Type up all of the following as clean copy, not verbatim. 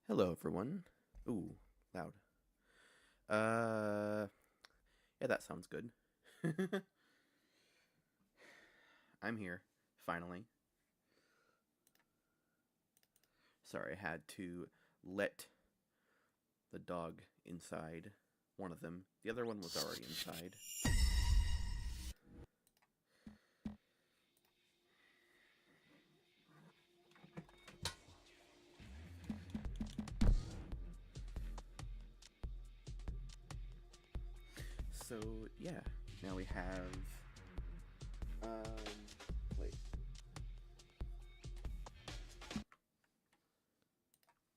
Hello, everyone. Ooh, loud. Uh, yeah, that sounds good. I'm here, finally. Sorry, I had to let the dog inside. One of them. The other one was already inside. So, yeah, now we have. Wait.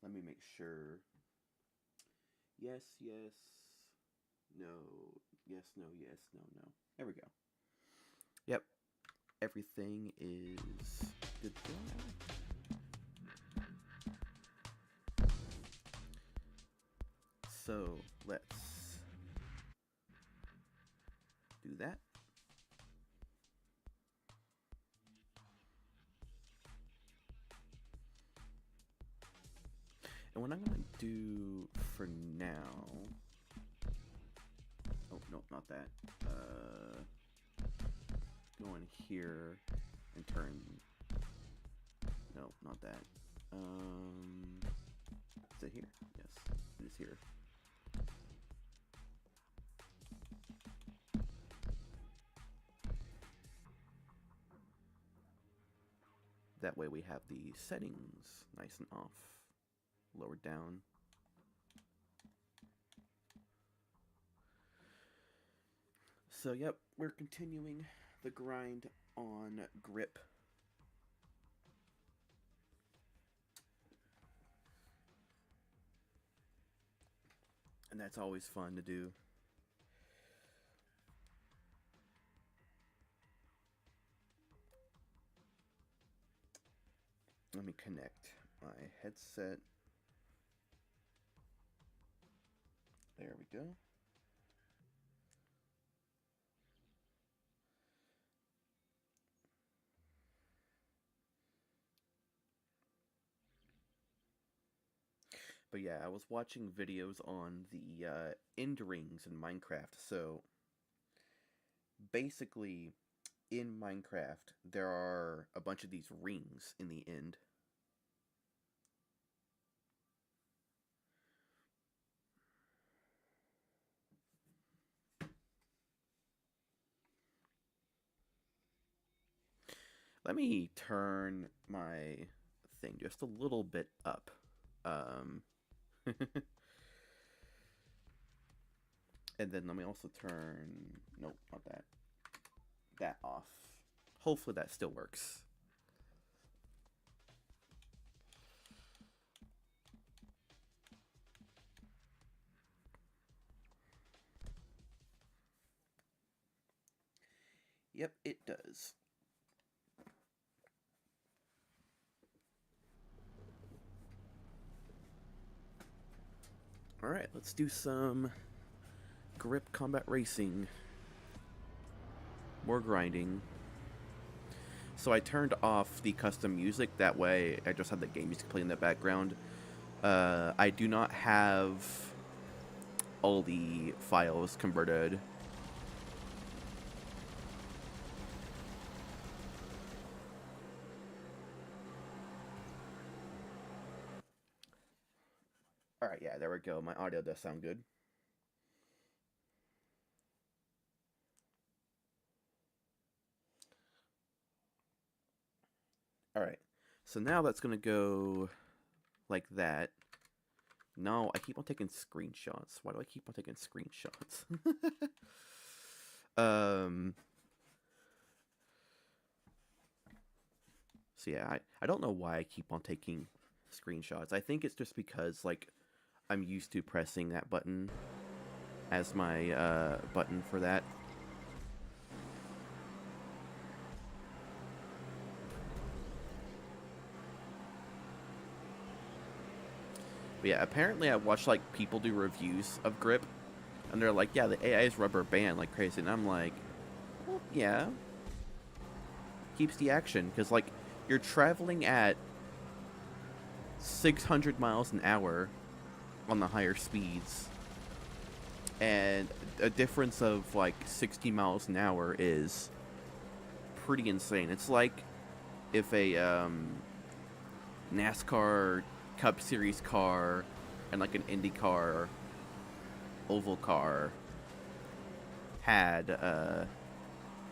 Let me make sure. Yes, yes. No. Yes, no, yes, no, no. There we go. Yep. Everything is good to go. So let's do that. And what I'm going to do for now... Oh, no, not that. Go in here and turn... No, not that. Is it here? Yes, it is here. That way we have the settings nice and off. Lowered down. So, yep, we're continuing the grind on grip. And that's always fun to do. Let me connect my headset. There we go. But yeah, I was watching videos on the end rings in Minecraft. So basically, in Minecraft, there are a bunch of these rings in the end. Let me turn my thing just a little bit up. And then let me also turn... Nope, not that. That off. Hopefully that still works. Yep, it does. Alright, let's do some grip combat racing. More grinding. So I turned off the custom music, that way I just have the game music playing in the background. I do not have all the files converted. Alright, yeah, there we go. My audio does sound good. Alright, so now that's going to go like that. No, I keep on taking screenshots. Why do I keep on taking screenshots? So yeah, I don't know why I keep on taking screenshots. I think it's just because, like, I'm used to pressing that button as my button for that. But yeah, apparently I watched, like, people do reviews of grip, and they're like, yeah, the AI is rubber band like crazy, and I'm like, well, yeah. Keeps the action, because, like, you're traveling at 600 miles an hour on the higher speeds. And a difference of like 60 miles an hour is pretty insane. It's like if a NASCAR Cup Series car and like an IndyCar oval car had the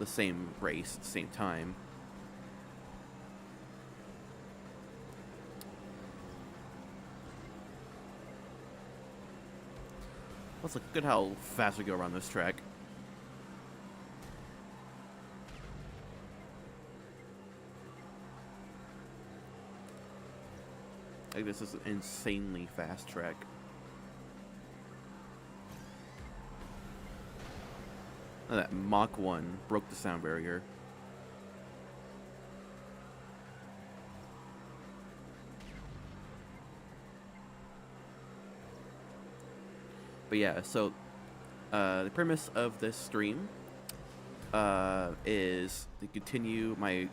same race at the same time. Let's look at how fast we go around this track. Like, this is an insanely fast track. Oh, that Mach 1 broke the sound barrier. But yeah, so the premise of this stream is to continue my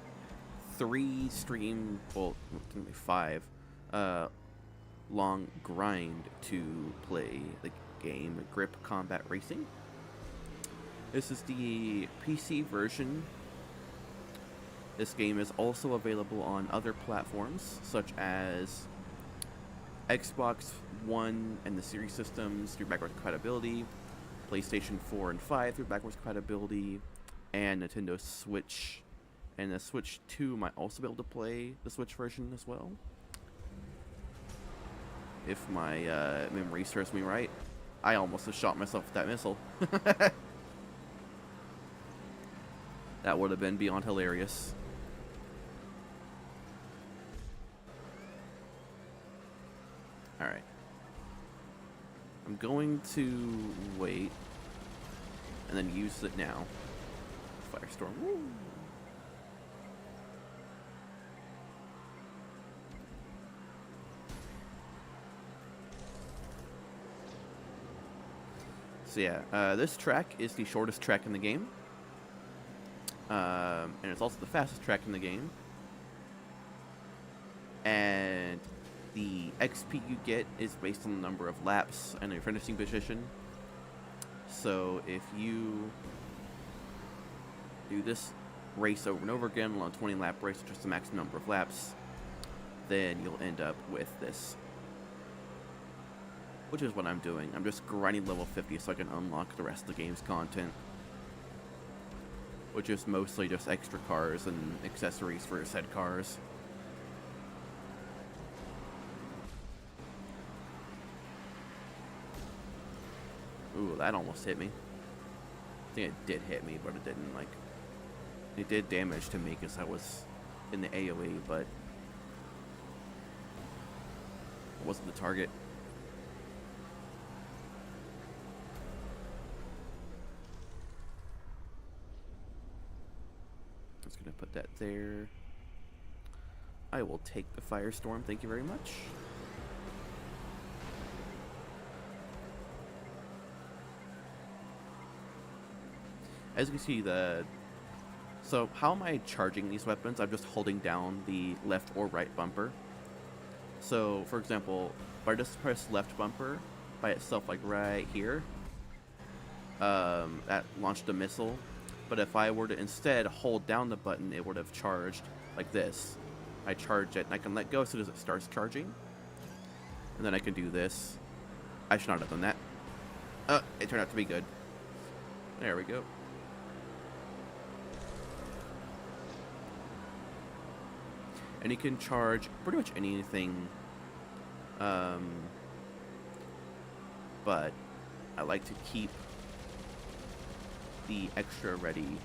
5 long grind to play the game Grip Combat Racing. This is the PC version. This game is also available on other platforms such as Xbox One and the Series systems through backwards compatibility, PlayStation 4 and 5 through backwards compatibility, and Nintendo Switch. And the Switch 2 might also be able to play the Switch version as well, if my memory serves me right. I almost have shot myself with that missile. That would have been beyond hilarious. Alright. I'm going to wait and then use it now. Firestorm. Woo! So yeah, this track is the shortest track in the game. And it's also the fastest track in the game. And the XP you get is based on the number of laps and your finishing position. So if you do this race over and over again on a 20-lap race, which is the maximum number of laps, then you'll end up with this. Which is what I'm doing. I'm just grinding level 50 so I can unlock the rest of the game's content. Which is mostly just extra cars and accessories for said cars. Ooh, that almost hit me. I think it did hit me, but it didn't, like... It did damage to me because I was in the AoE, but... It wasn't the target. Just gonna put that there. I will take the Firestorm, thank you very much. As you can see, so how am I charging these weapons? I'm just holding down the left or right bumper. So, for example, if I just press left bumper by itself, like right here, that launched a missile. But if I were to instead hold down the button, it would have charged like this. I charge it, and I can let go as soon as it starts charging. And then I can do this. I should not have done that. It turned out to be good. There we go. And you can charge pretty much anything. But I like to keep the extra ready.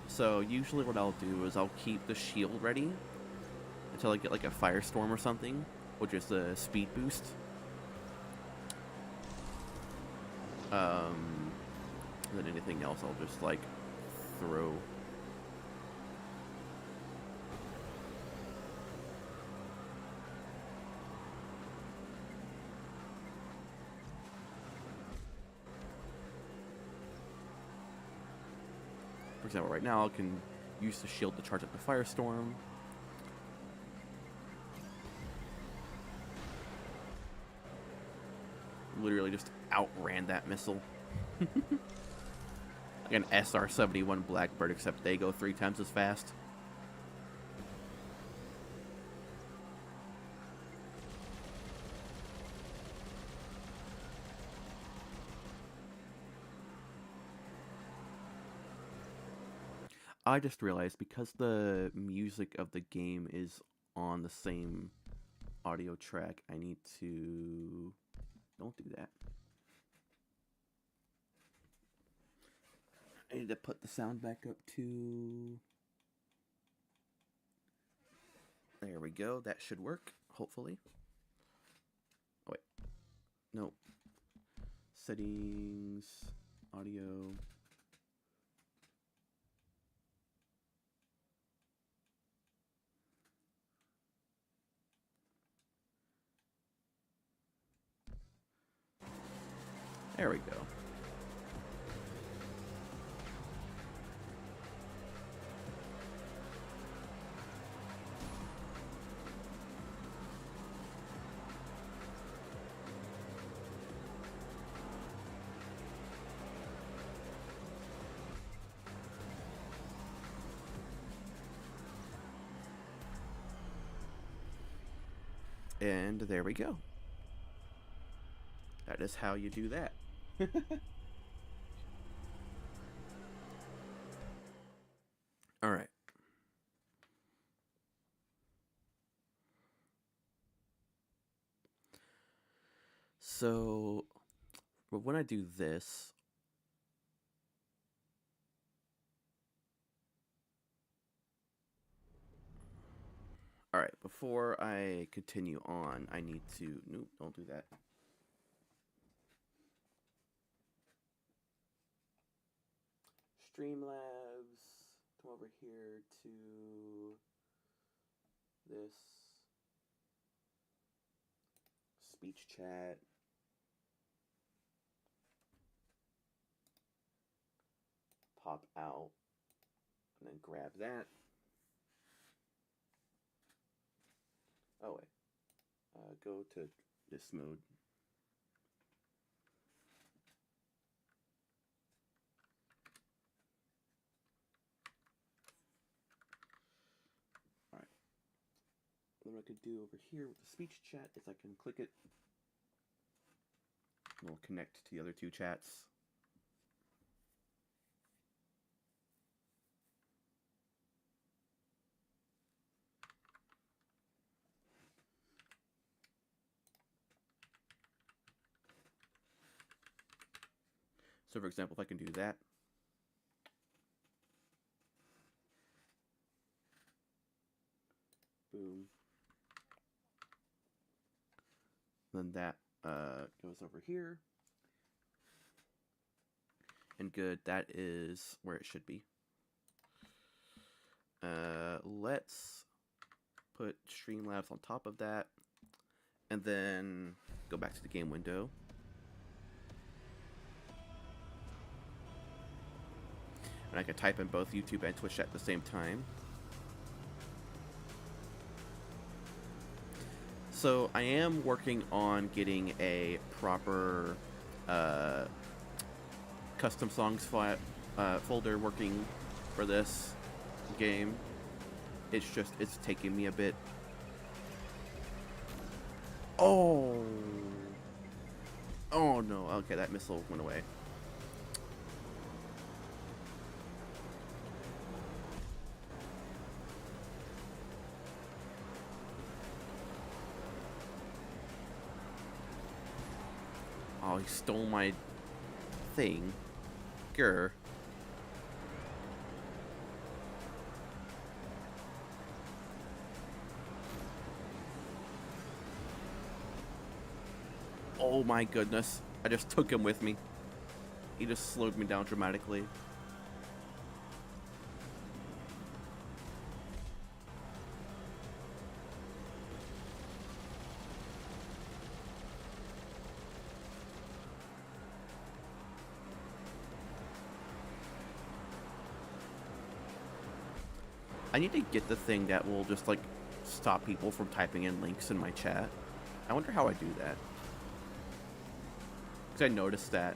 So usually what I'll do is I'll keep the shield ready until I get like a Firestorm or something, which is the speed boost. And then anything else I'll just like throw. For example, right now I can use the shield to charge up the Firestorm. literally just outran that missile. Like an SR-71 Blackbird, except they go 3 times as fast. I just realized, because the music of the game is on the same audio track, I need to... Don't do that. I need to put the sound back up to... There we go. That should work, hopefully. Oh, wait. Nope. Settings, audio... There we go. And there we go. That is how you do that. All right. So, when I do this, all right, before I continue on, I need to, nope, don't do that. Streamlabs, come over here to this speech chat. Pop out and then grab that. Oh wait, go to this mode. Alright. What I could do over here with the speech chat is I can click it. And it'll connect to the other 2 chats. So for example, if I can do that. Boom. Then that goes over here. And good, that is where it should be. Let's put Streamlabs on top of that. And then go back to the game window. And I can type in both YouTube and Twitch at the same time. So I am working on getting a proper custom songs folder working for this game. It's taking me a bit. Oh no, okay, that missile went away. Oh, he stole my thing. Grr. Oh my goodness. I just took him with me. He just slowed me down dramatically. I need to get the thing that will just, like, stop people from typing in links in my chat. I wonder how I do that. Because I noticed that,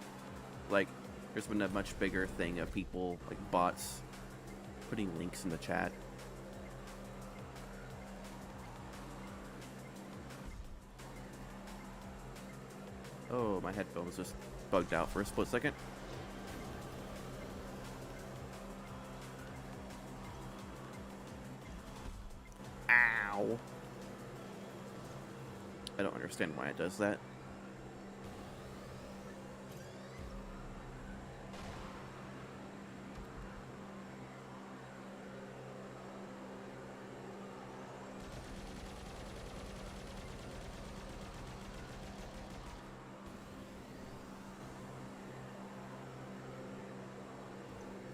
like, there's been a much bigger thing of people, like bots, putting links in the chat. Oh, my headphones just bugged out for a split second. Ow. I don't understand why it does that.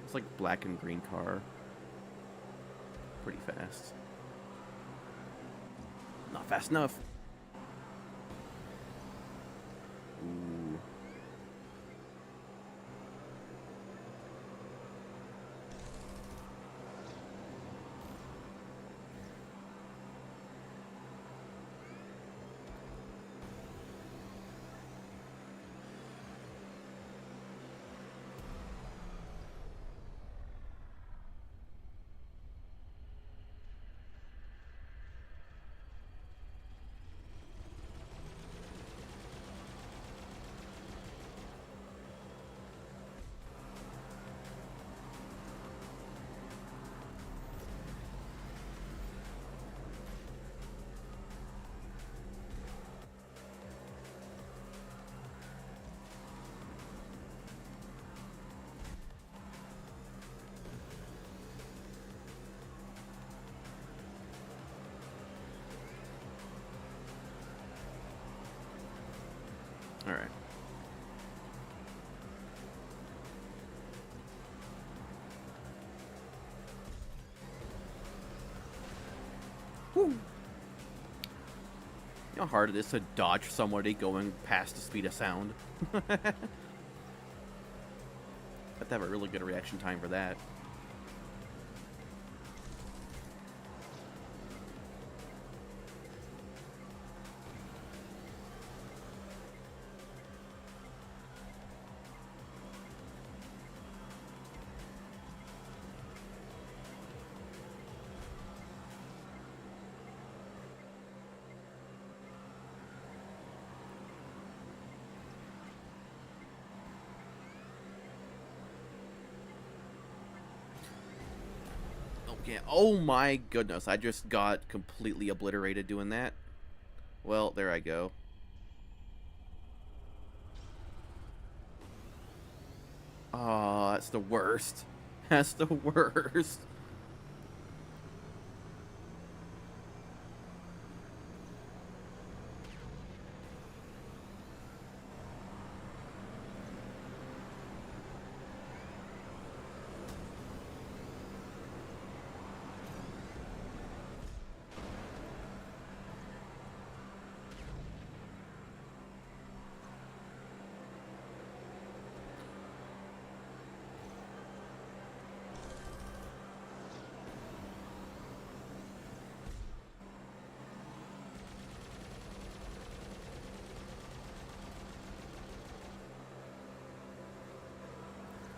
It's like black and green car. Pretty fast. Not fast enough. Ooh. All right. Woo. You know how hard it is to dodge somebody going past the speed of sound? Have to have a really good reaction time for that. Yeah, oh my goodness, I just got completely obliterated doing that. Well, there I go. Oh, that's the worst. That's the worst.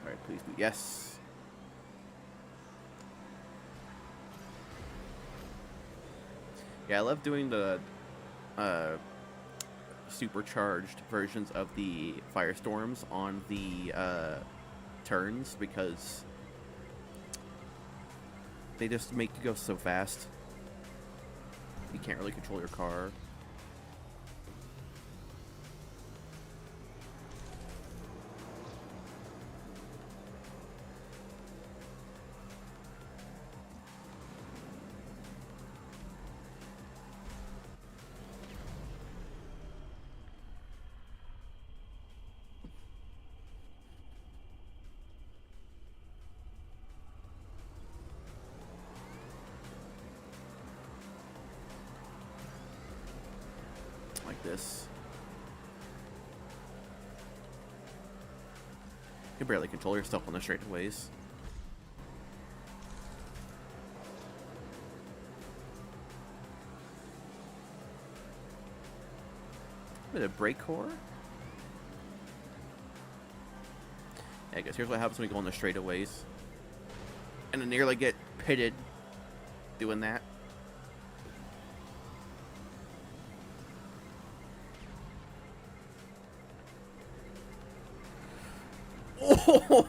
Alright, please be yes. Yeah, I love doing the supercharged versions of the firestorms on the turns because they just make you go so fast. You can't really control your car. Like this. You can barely control yourself on the straightaways. Bit of brake core. I guess here's what happens when you go on the straightaways. And I nearly get pitted doing that. Oh!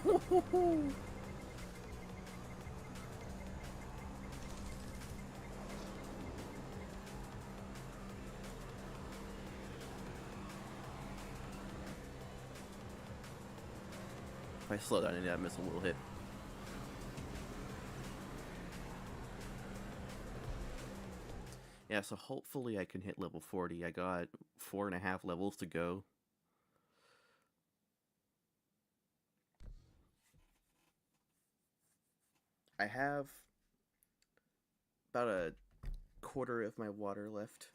If I slow down, I miss a little hit. Yeah, so hopefully I can hit level 40. I got 4.5 levels to go. I have about a quarter of my water left.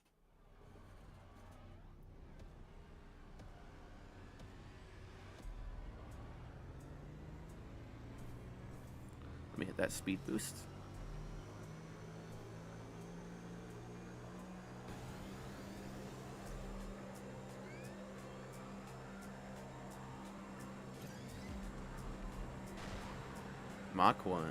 Let me hit that speed boost. Mach 1.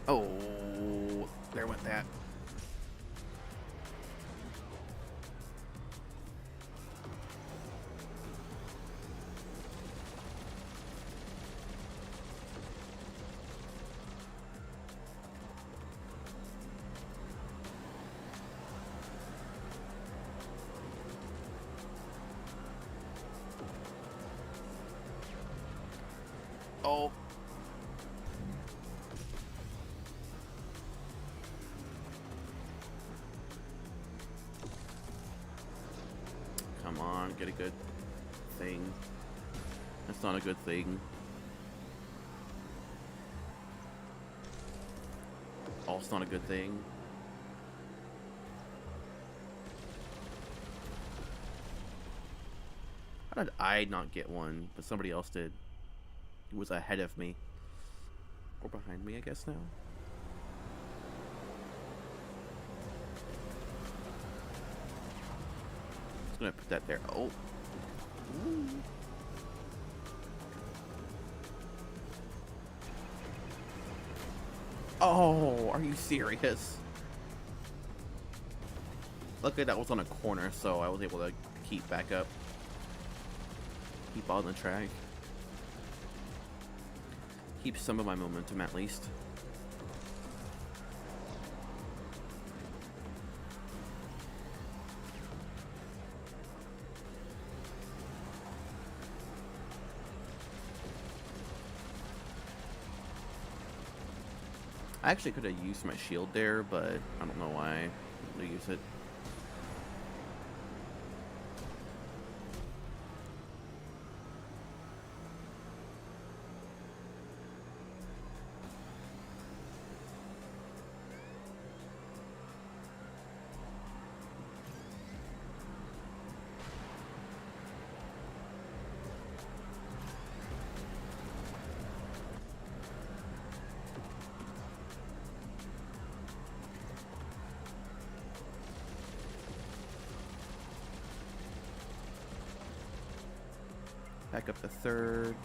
Oh, there went that. Oh. Come on, get a good thing. That's not a good thing. Also not a good thing. How did I not get one, but somebody else did? Who was ahead of me. Or behind me, I guess now. Just gonna put that there. Oh. Ooh. Oh, are you serious? Luckily that was on a corner, so I was able to keep back up. Keep on the track. Keep some of my momentum at least. I actually could have used my shield there, but I don't know why I didn't use it. Back up the third.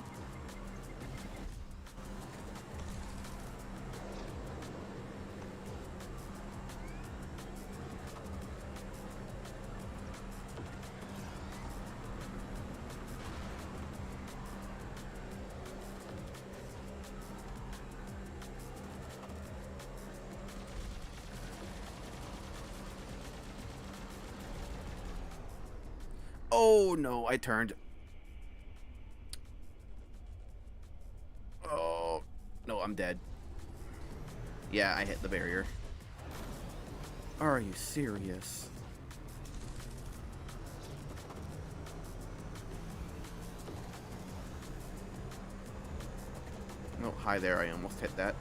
Oh no, I turned. Oh no, I'm dead. Yeah, I hit the barrier. Are you serious? Oh, hi there, I almost hit that.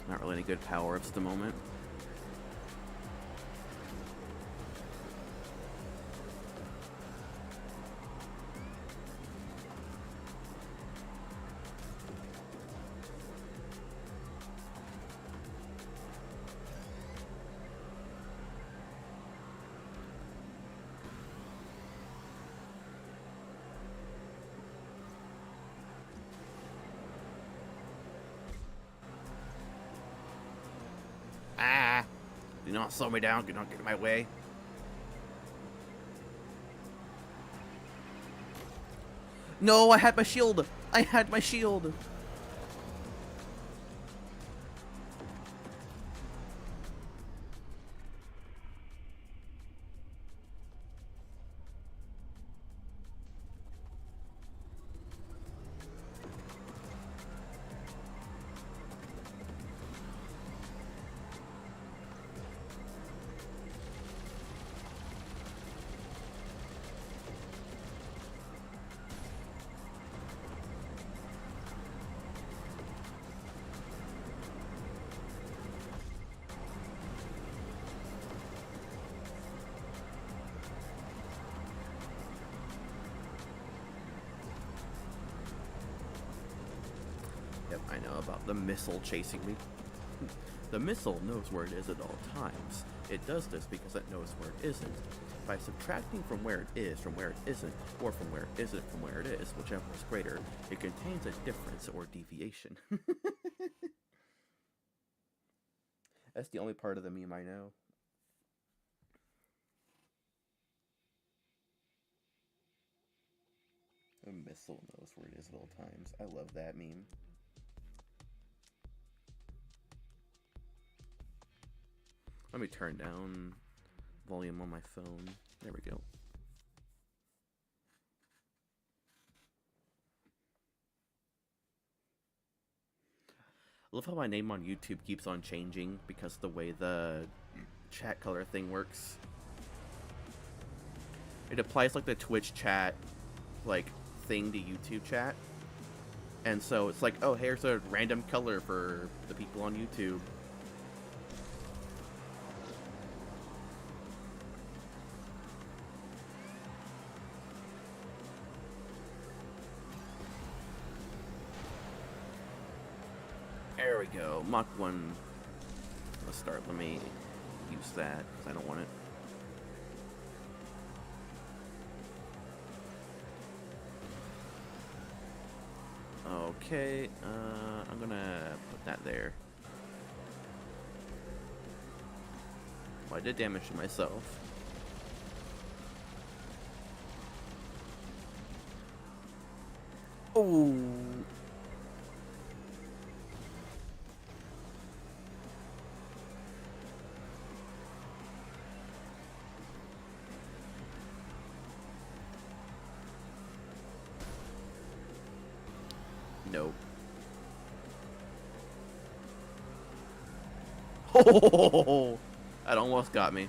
Not really any good power-ups at the moment. Ah! Do not slow me down, do not get in my way. No, I had my shield! I had my shield! Yep, I know about the missile chasing me. The missile knows where it is at all times. It does this because it knows where it isn't. By subtracting from where it is from where it isn't, or from where it isn't from where it is, whichever is greater, it contains a difference or deviation. That's the only part of the meme I know. The missile knows where it is at all times. I love that meme. Let me turn down volume on my phone. There we go. I love how my name on YouTube keeps on changing because of the way the chat color thing works. It applies like the Twitch chat like thing to YouTube chat. And so it's like, oh, here's a random color for the people on YouTube. There we go. Mach 1. Let's start. Let me use that because I don't want it. Okay, I'm gonna put that there. Well, I did damage to myself. Oh. Nope. Oh, that almost got me.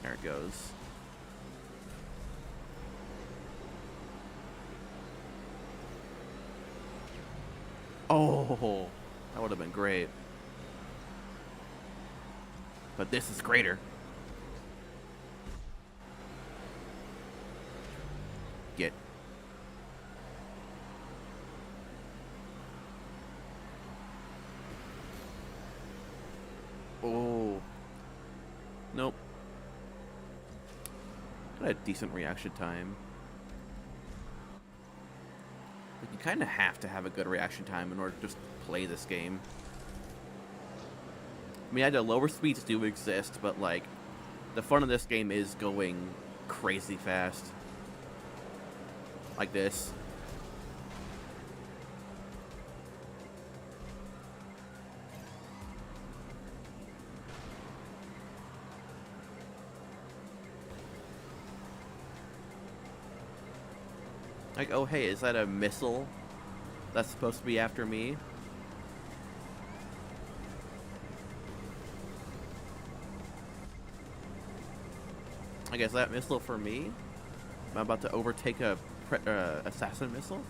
There it goes. Oh, that would have been great. But this is greater. Get. Oh. Nope. Got a decent reaction time. Like, you kind of have to have a good reaction time in order to just play this game. I mean, the lower speeds do exist, but, like, the fun of this game is going crazy fast. Like this. Like, oh hey, is that a missile that's supposed to be after me? I guess that missile for me? Am I about to overtake a assassin missile?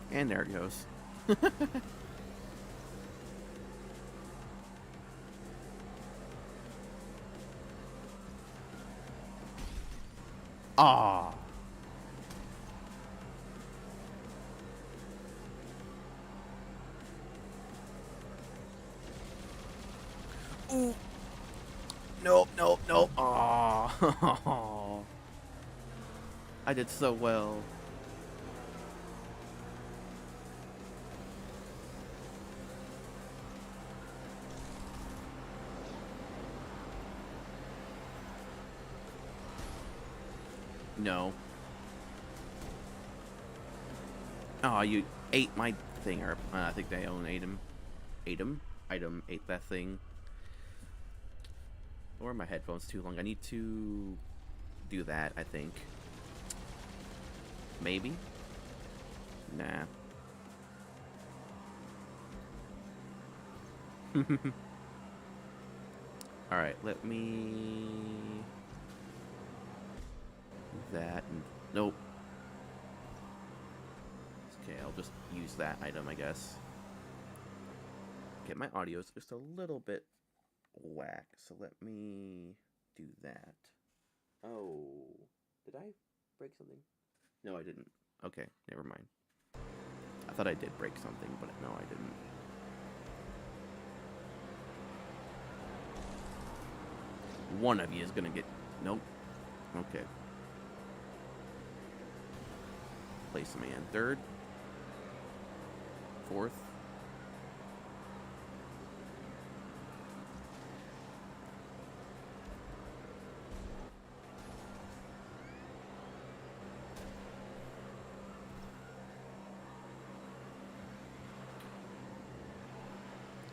And there it goes. Ah. Ooh. Nope, nope, nope. Ah. I did so well. No. Oh, you ate my thing, or I think they own ate him. Item ate that thing. Or my headphones too long. I need to do that, I think. Maybe? Nah. Alright, let me... that. And... nope. Okay, I'll just use that item, I guess. Okay, my audio's just a little bit whack, so let me do that. Oh, did I break something? No, I didn't. Okay, never mind. I thought I did break something, but no, I didn't. One of you is gonna get... nope. Okay. Place a man. Third. Fourth.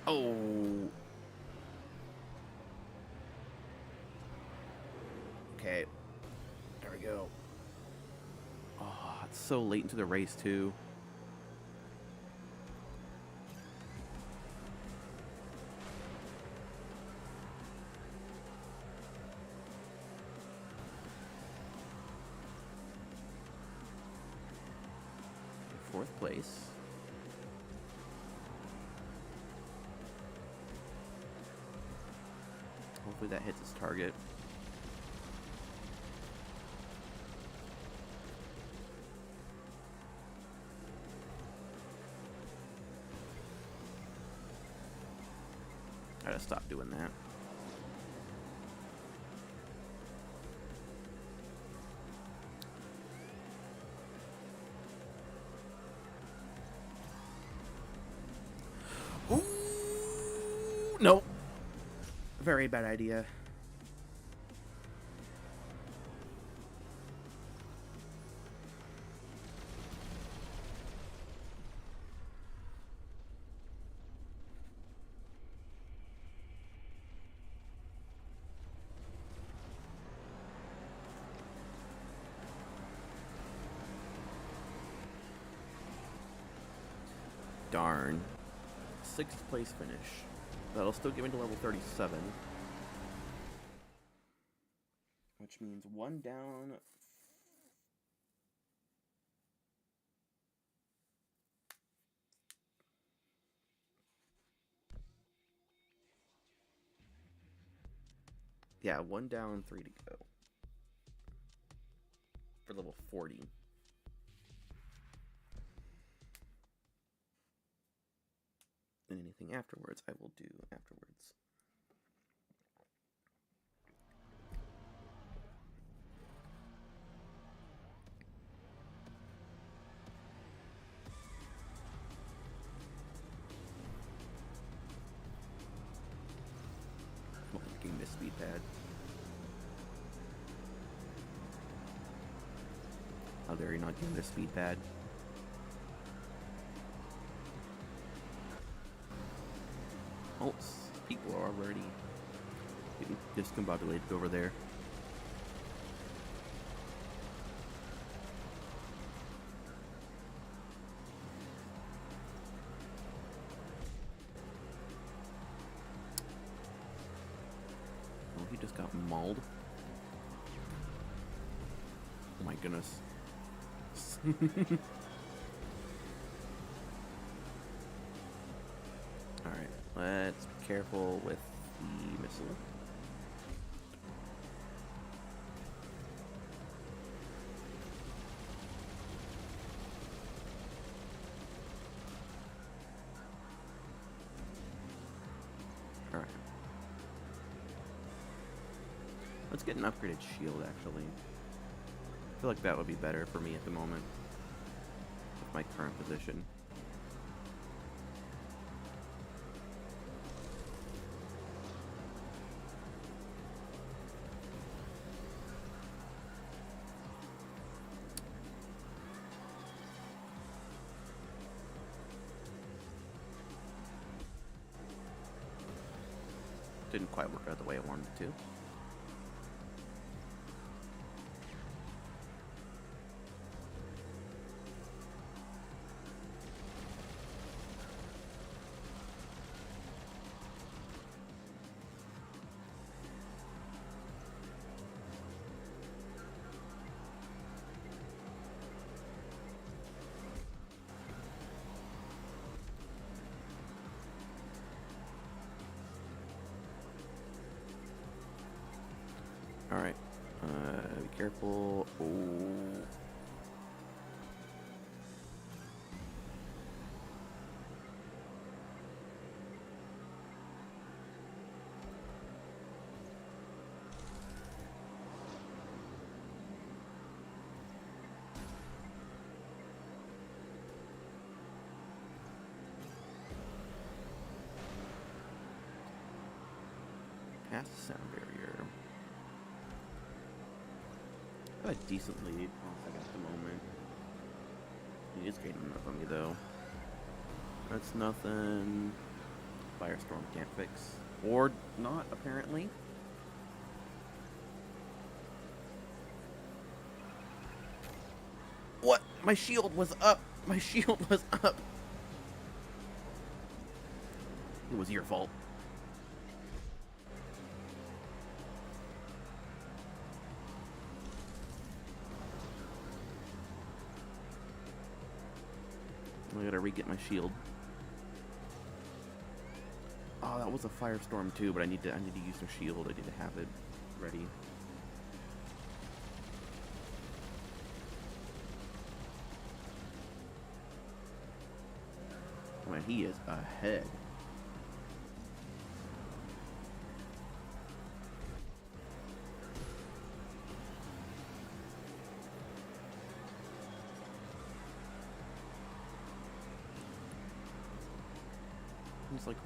Oh. Okay. There we go. Oh, it's so late into the race, too. 4th place. Hopefully that hits its target. I gotta stop doing that. Ooh, no. Very bad idea. Darn. 6th place finish. That'll still get me to level 37. Which means 1 down. Yeah, 1 down, 3 to go. For level 40. And anything afterwards, I will do afterwards. Well, getting this speed pad. How dare you not give me the speed pad? Oh, people are already getting discombobulated over there. Oh, he just got mauled. Oh my goodness. Alright, let's be careful with the missile. Alright. Let's get an upgraded shield, actually. I feel like that would be better for me at the moment. With my current position. Didn't quite work out the way I wanted it to. Alright, be careful. Oh. Past the sound barrier. I have a decent lead at the moment. He is gaining enough on me though. That's nothing Firestorm can't fix. Or not, apparently. What? My shield was up! My shield was up! It was your fault. re-get my shield. Oh, that was a firestorm too, but I need to use their shield. I need to have it ready. Oh, man, he is ahead. He's like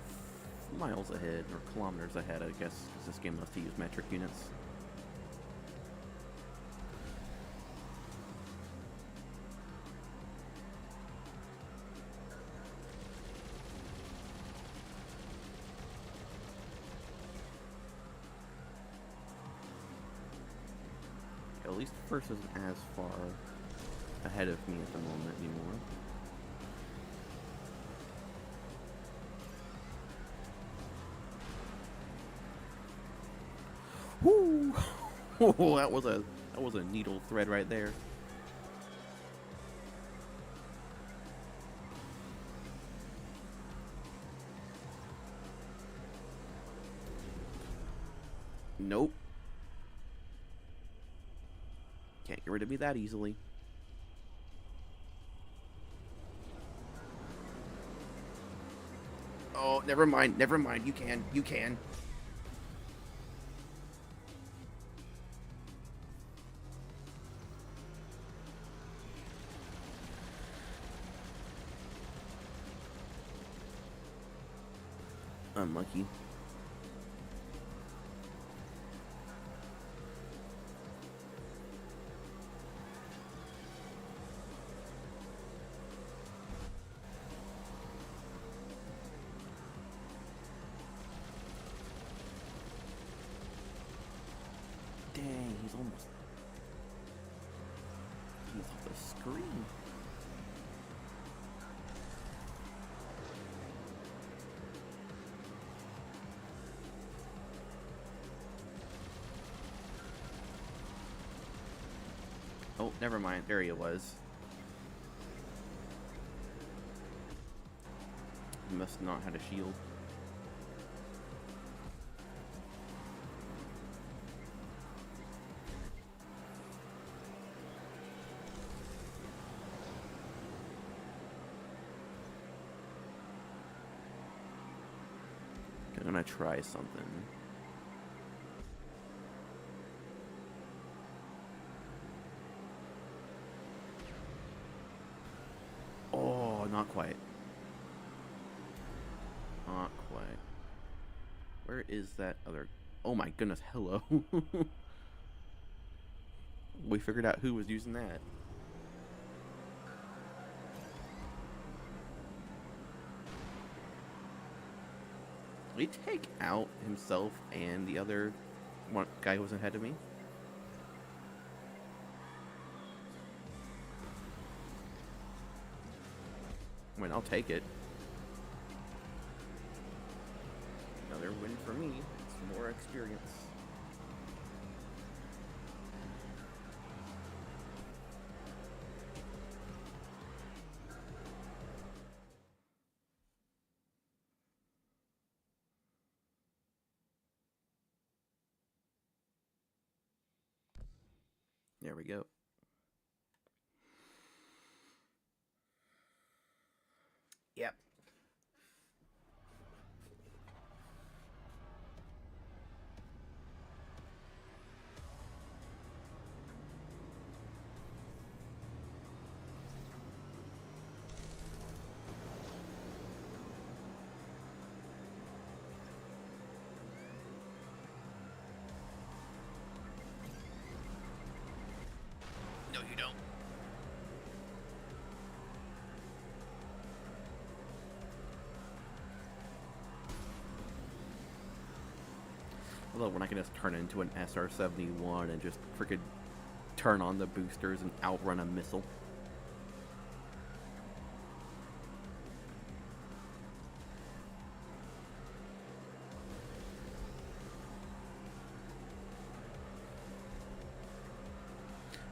miles ahead, or kilometers ahead, I guess, because this game loves to use metric units. At least first isn't as far ahead of me at the moment anymore. Whoo! Oh, that was a needle thread right there. Nope. Can't get rid of me that easily. Oh, never mind, never mind. You can, you can. Unlucky. Dang, he's almost off the screen. Oh, never mind. There he was. He must not have a shield. I'm gonna try something. Oh, not quite. Not quite. Where is that other... Oh my goodness, hello. We figured out who was using that. Did he take out himself and the other one guy who was ahead of me? I mean, I'll take it. Another win for me. It's more experience. There we go. Yep. No, you don't. Although when I can just turn it into an SR-71 and just freaking turn on the boosters and outrun a missile.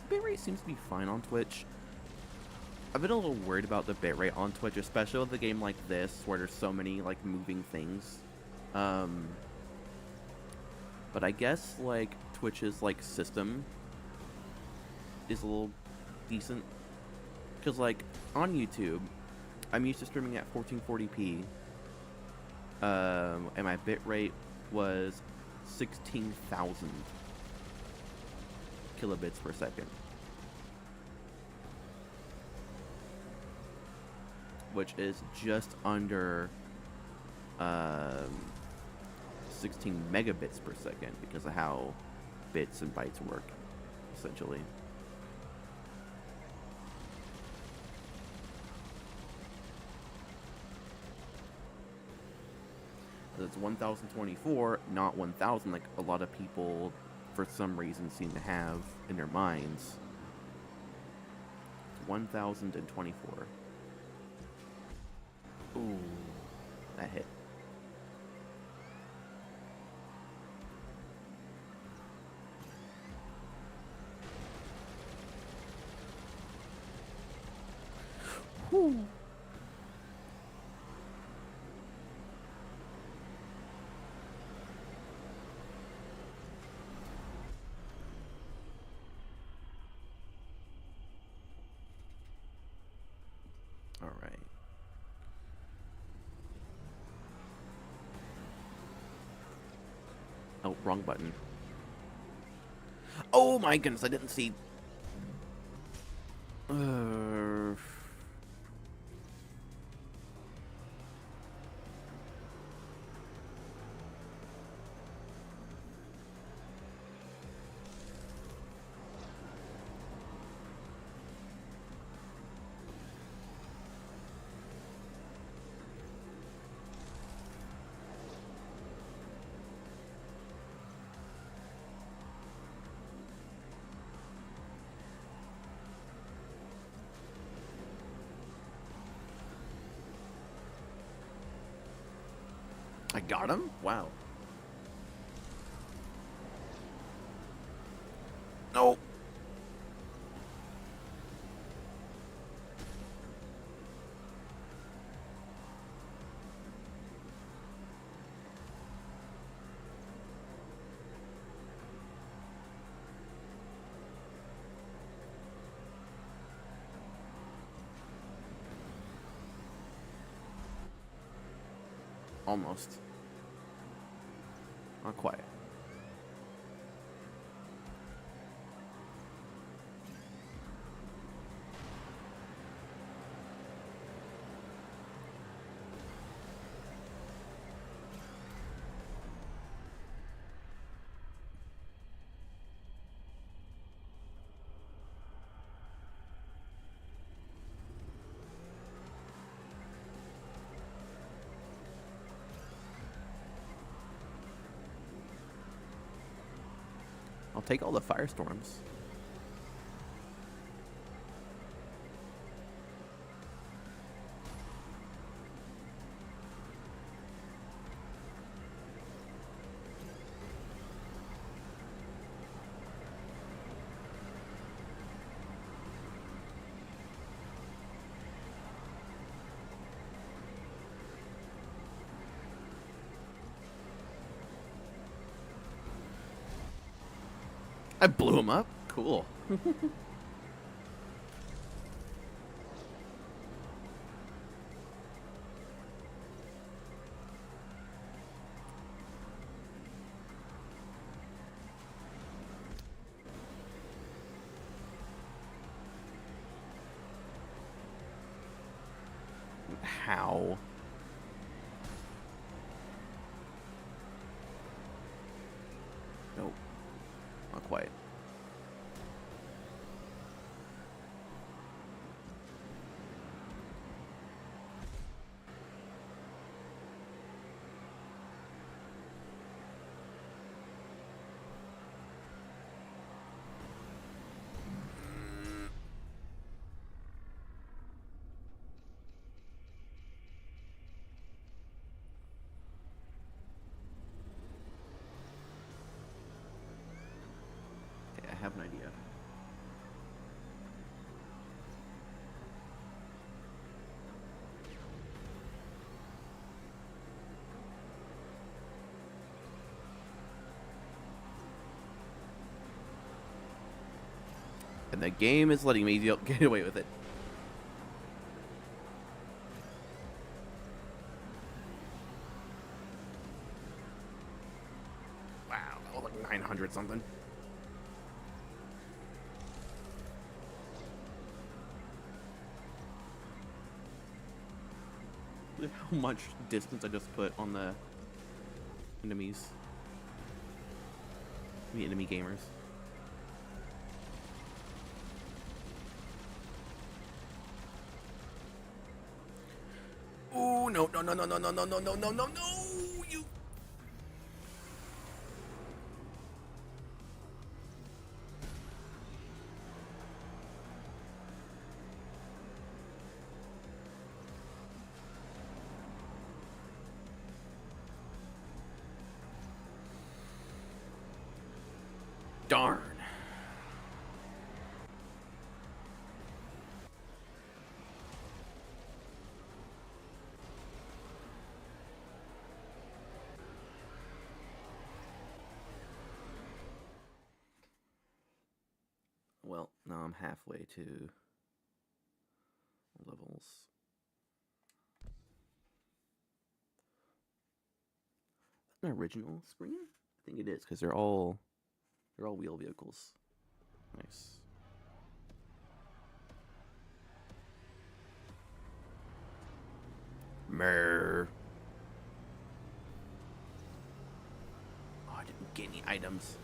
Bitrate seems to be fine on Twitch. I've been a little worried about the bitrate on Twitch, especially with a game like this, where there's so many, like, moving things. But I guess, like, Twitch's, like, system is a little decent. Because, like, on YouTube, I'm used to streaming at 1440p. And my bitrate was 16,000 kilobits per second. Which is just under 16 megabits per second because of how bits and bytes work, essentially. It's 1024, not 1000, like a lot of people, for some reason, seem to have in their minds. It's 1024. Ooh, that hit. Whew. All right. Oh, wrong button. Oh my goodness, I didn't see. I got him? Wow. No. Almost. Not quite. I'll take all the firestorms. I blew him up? Cool. How? Nope. Not quite. Okay, I have an idea. And the game is letting me get away with it. Wow, that was like 900 something. Look at how much distance I just put on the enemies. The enemy gamers. Oh no no no no no no no no no no no no you. Darn. Well, now I'm halfway to levels. An original Springer? I think it is because they're all wheel vehicles. Nice. Mer. Oh, I didn't get any items.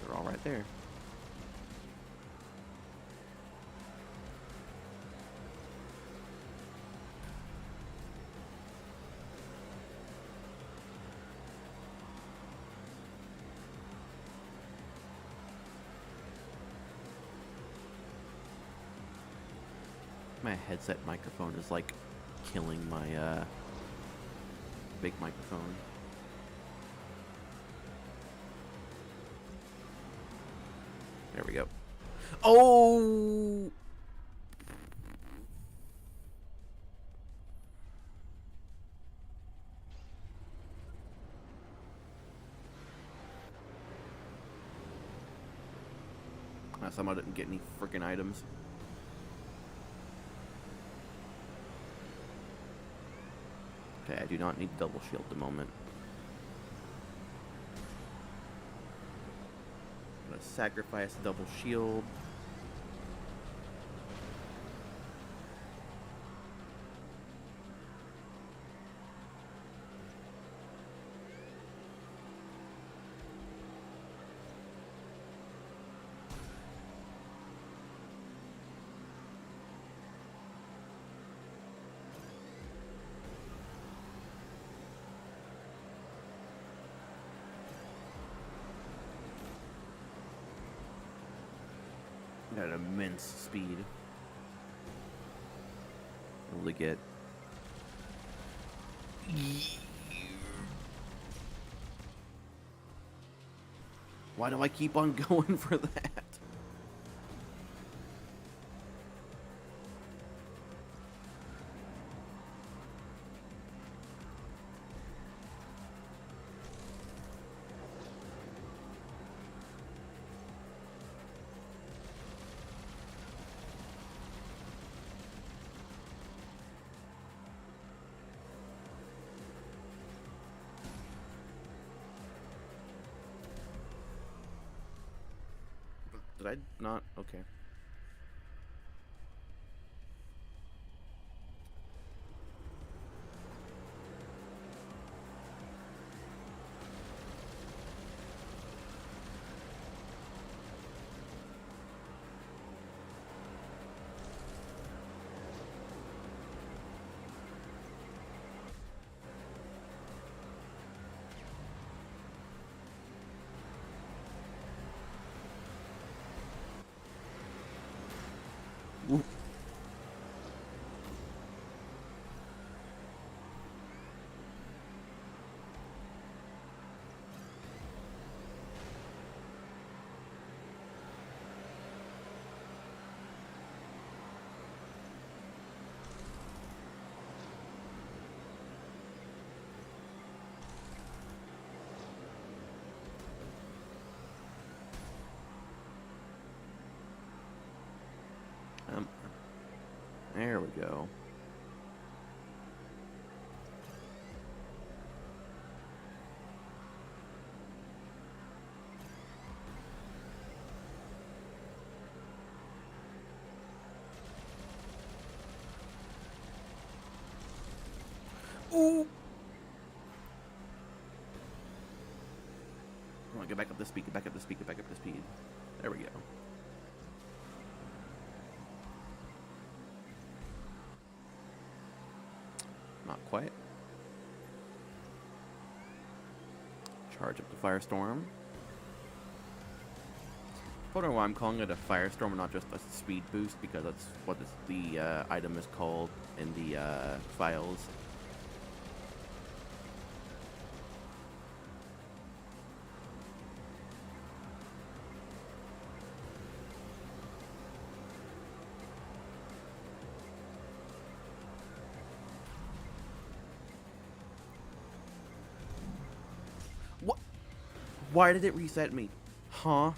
They're all right there. My headset microphone is like killing my big microphone. There we go. Oh! Somehow didn't get any freaking items. Okay, I do not need double shield at the moment. I'm gonna sacrifice double shield. At immense speed. Able to get. Why do I keep on going for that? Did I not? Okay. Ooh. Um, there we go. Ooh! Come on, get back up the speed, get back up the speed, get back up the speed. There we go. Not quite. Charge up the Firestorm. I don't know why I'm calling it a Firestorm and not just a speed boost, because that's what the item is called in the files. What? Why did it reset me? Huh?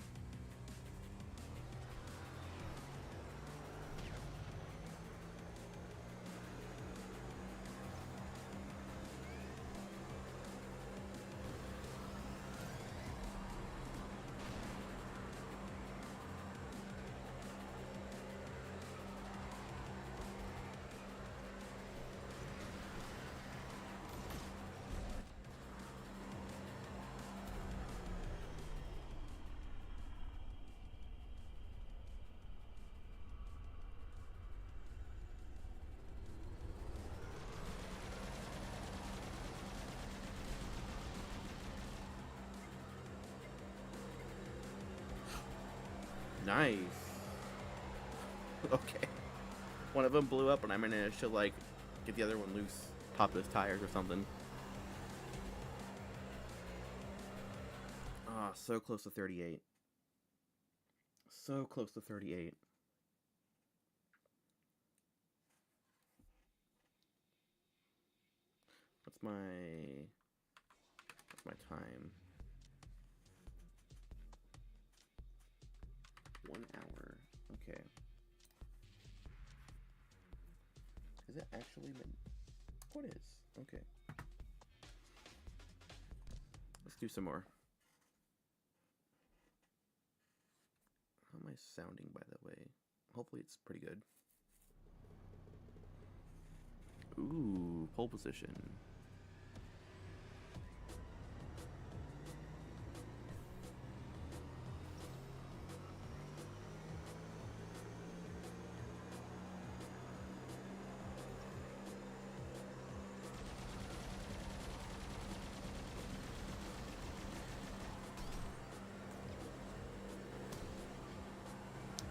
Nice. Okay. One of them blew up and I managed to, like, get the other one loose. Pop his tires or something. Ah, so close to 38. So close to 38. What's my time? 1 hour. Okay. Is it actually mid? What is? Okay. Let's do some more. How am I sounding, by the way? Hopefully it's pretty good. Ooh, pole position.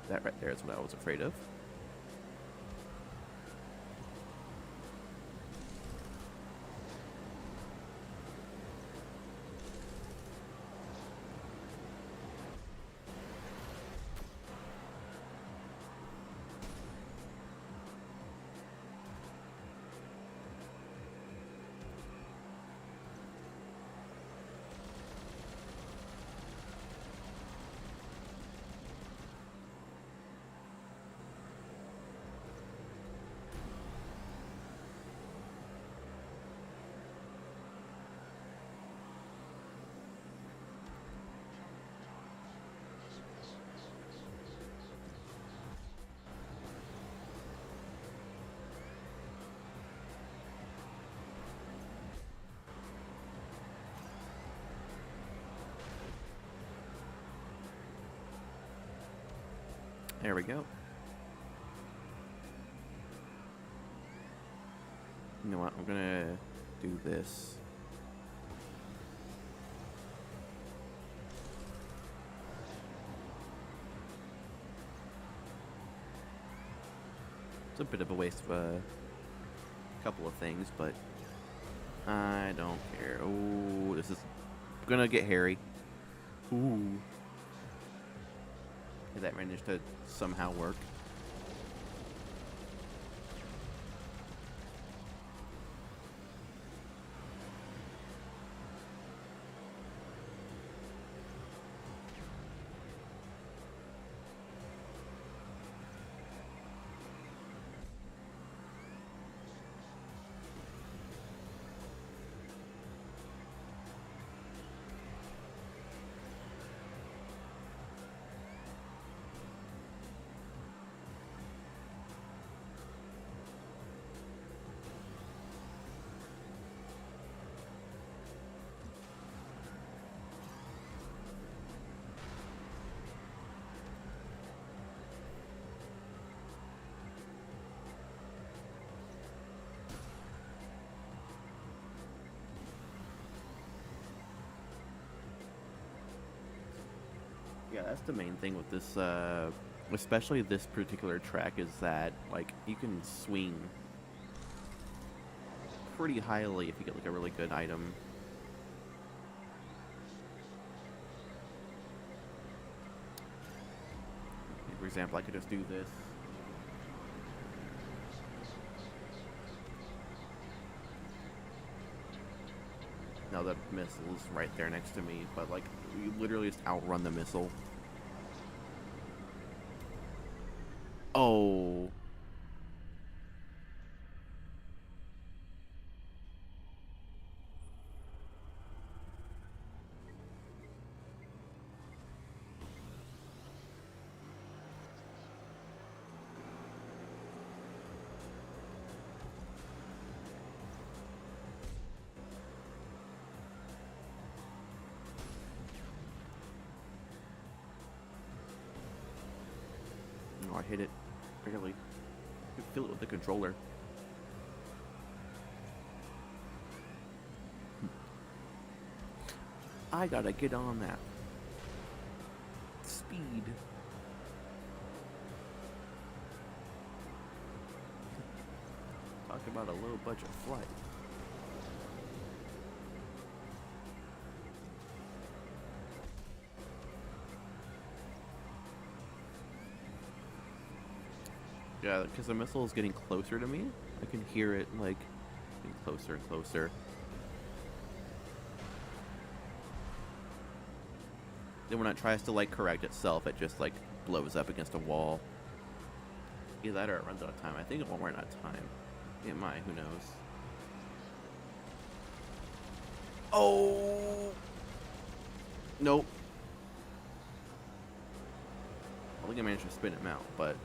That right there is what I was afraid of. There we go. You know what? I'm gonna do this. It's a bit of a waste of a couple of things, but I don't care. Oh, this is gonna get hairy. Ooh. Did that manage to somehow work? Yeah, that's the main thing with this, especially this particular track, is that, like, you can swing pretty highly if you get, like, a really good item. For example, I could just do this. Now the missile's right there next to me, but, like, you literally just outrun the missile. Oh. Oh, I hit it. Barely. You can feel it with the controller. I gotta get on that. Speed. Talk about a low budget flight. Yeah, because the missile is getting closer to me. I can hear it, like, getting closer and closer. Then when it tries to, like, correct itself, it just, like, blows up against a wall. Either that or it runs out of time. I think it won't run out of time. It might, who knows. Oh! Nope. I think I managed to spin him out, but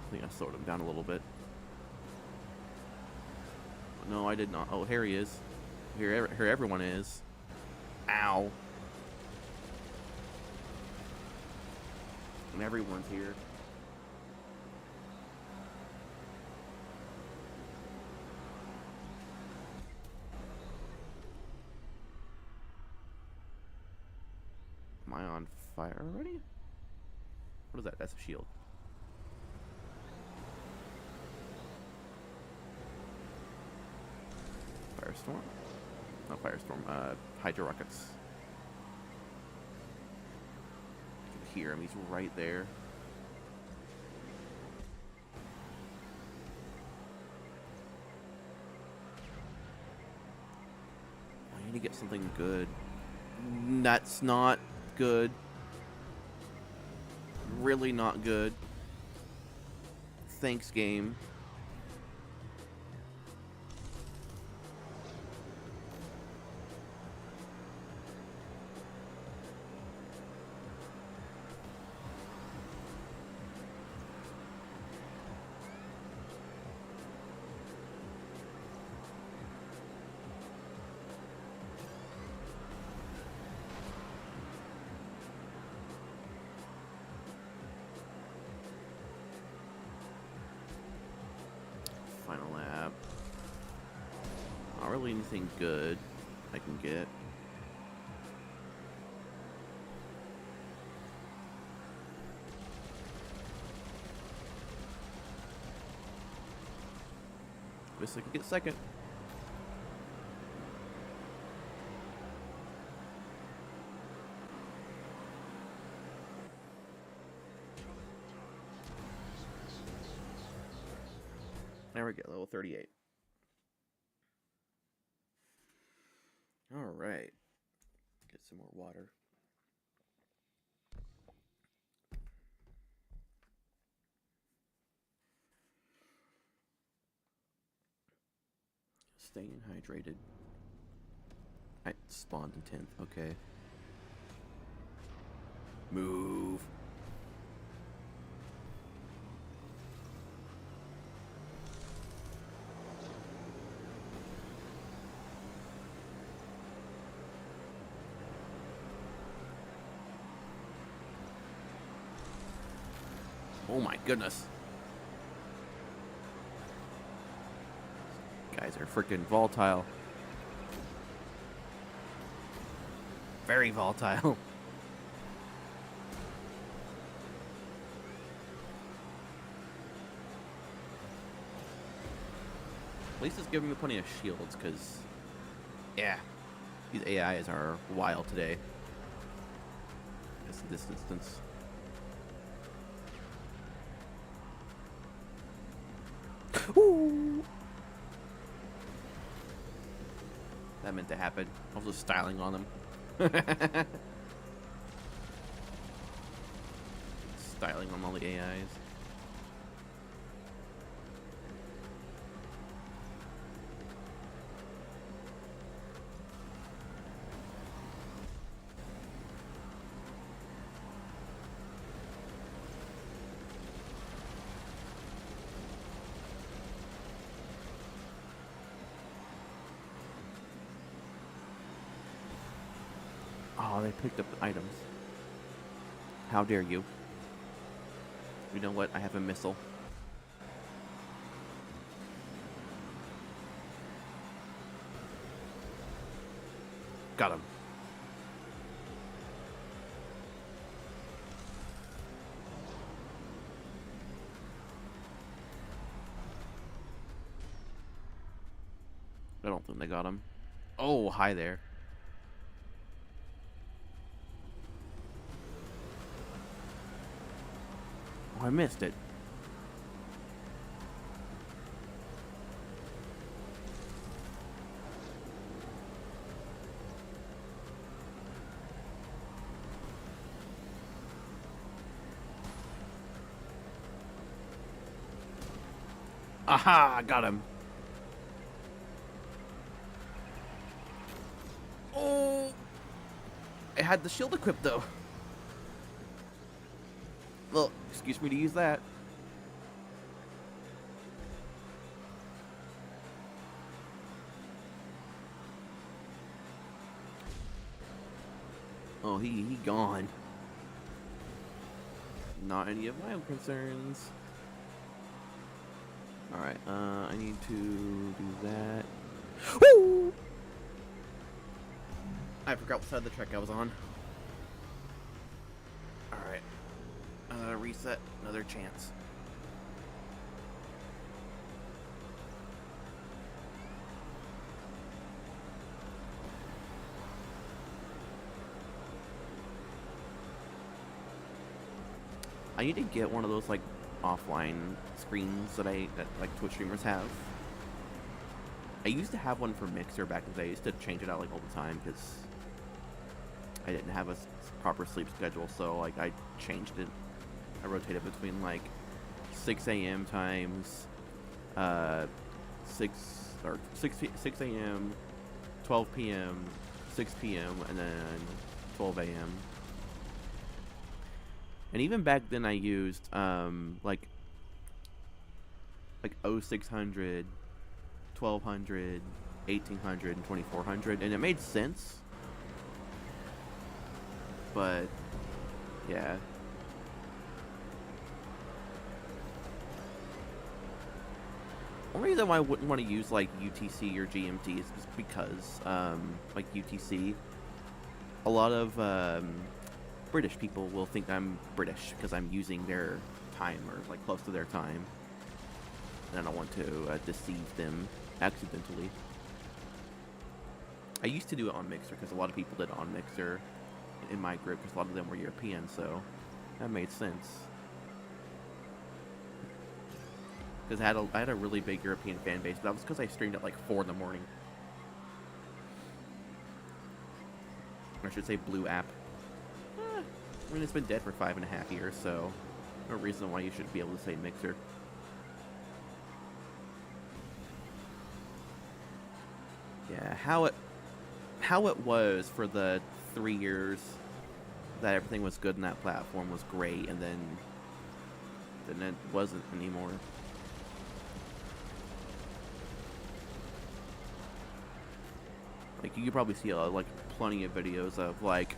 I think I slowed him down a little bit. No, I did not. Oh, here he is. Here everyone is. Ow. And everyone's here. Am I on fire already? What is that? That's a shield. Firestorm? Not Firestorm, Hydro Rockets. You can hear him, he's right there. I need to get something good. That's not good. Really not good. Thanks, game. final lap. Not really anything good I can get. Guess I could get second. There we go, level 38. Alright. Get some more water. Staying hydrated. I spawned in 10th, okay. Move. Oh my goodness. Guys are freaking volatile. Very volatile. At least it's giving me plenty of shields, because, yeah, these AIs are wild today. Just in this instance. Ooh. That meant to happen. I was just styling on them. Styling on all the AIs. Oh, they picked up the items. How dare you? You know what? I have a missile. Got him. I don't think they got him. Oh, hi there. I missed it. Aha! I got him. Oh! It had the shield equipped though. Well, excuse me to use that. Oh, he gone. Not any of my concerns. Alright, I need to do that. Woo! I forgot what side of the track I was on. Alright. Reset, another chance. I need to get one of those like offline screens that like Twitch streamers have. I used to have one for Mixer back in the day. I used to change it out like all the time because I didn't have a proper sleep schedule, so like I changed it. I rotated between like 6 a.m. times, 6 a.m., 12 p.m., 6 p.m., and then 12 a.m. And even back then I used like 0600, 1200, 1800, and 2400, and it made sense. But yeah. One reason why I wouldn't want to use like UTC or GMT is just because like UTC, a lot of British people will think I'm British because I'm using their time or like close to their time, and I don't want to deceive them accidentally. I used to do it on Mixer because a lot of people did it on Mixer in my group because a lot of them were European, so that made sense. Because I had a really big European fan base, but that was because I streamed at like 4 in the morning. I should say Blue app. I mean, it's been dead for 5.5 years, so no reason why you shouldn't be able to say Mixer. Yeah, how it was for the 3 years that everything was good in that platform was great, and then it wasn't anymore. Like, you could probably see like plenty of videos of like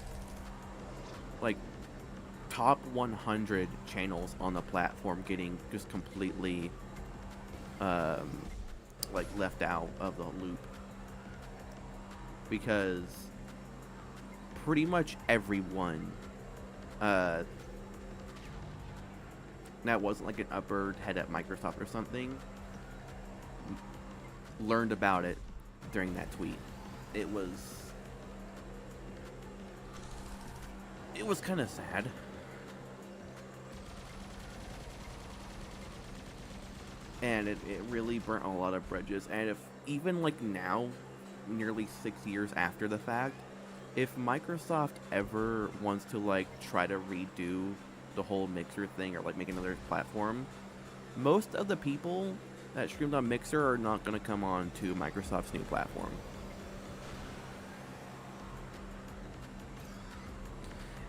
top 100 channels on the platform getting just completely like left out of the loop, because pretty much everyone that wasn't like an upper head at Microsoft or something learned about it during that tweet. It was kind of sad. And it really burnt a lot of bridges. And if even like now, nearly 6 years after the fact, if Microsoft ever wants to like try to redo the whole Mixer thing or like make another platform, most of the people that streamed on Mixer are not going to come on to Microsoft's new platform.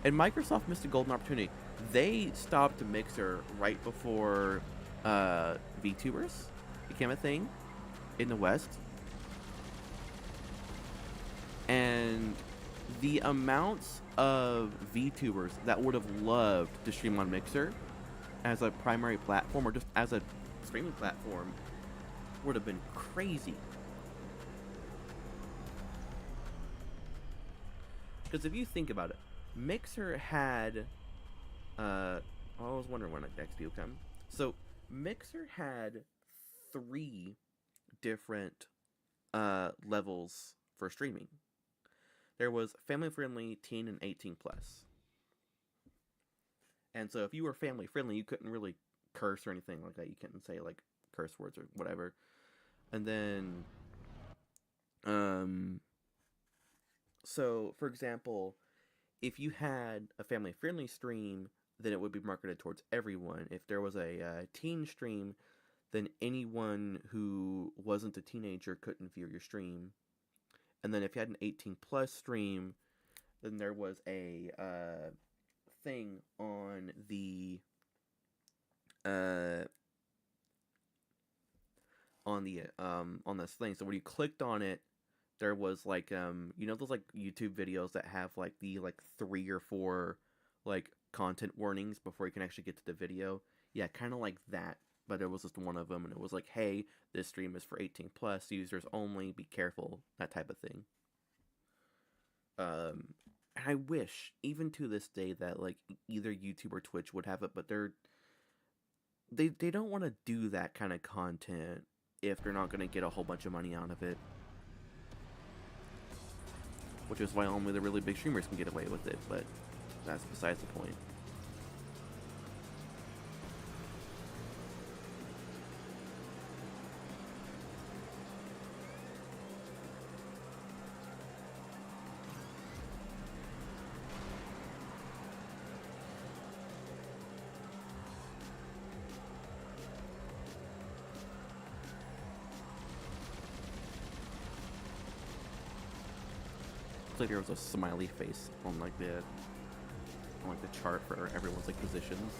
And Microsoft missed a golden opportunity. They stopped Mixer right before VTubers became a thing in the West. And the amounts of VTubers that would have loved to stream on Mixer as a primary platform or just as a streaming platform would have been crazy. Because if you think about it, Mixer had I was wondering when next will come. So Mixer had 3 different levels for streaming. There was family friendly, teen, and 18 plus. And so if you were family friendly, you couldn't really curse or anything like that. You couldn't say like curse words or whatever. And then so for example, if you had a family friendly stream, then it would be marketed towards everyone. If there was a teen stream, then anyone who wasn't a teenager couldn't view your stream. And then if you had an 18 plus stream, then there was a thing on the on this thing. So when you clicked on it, there was like you know those like YouTube videos that have like the like 3 or 4 like content warnings before you can actually get to the video? Yeah, kind of like that, but it was just one of them, and it was like, hey, this stream is for 18 plus users only, be careful, that type of thing. And I wish, even to this day, that like either YouTube or Twitch would have it, but they don't want to do that kind of content if they're not going to get a whole bunch of money out of it. Which is why only the really big streamers can get away with it, but that's besides the point. Looks like there was a smiley face on like the chart for everyone's like positions.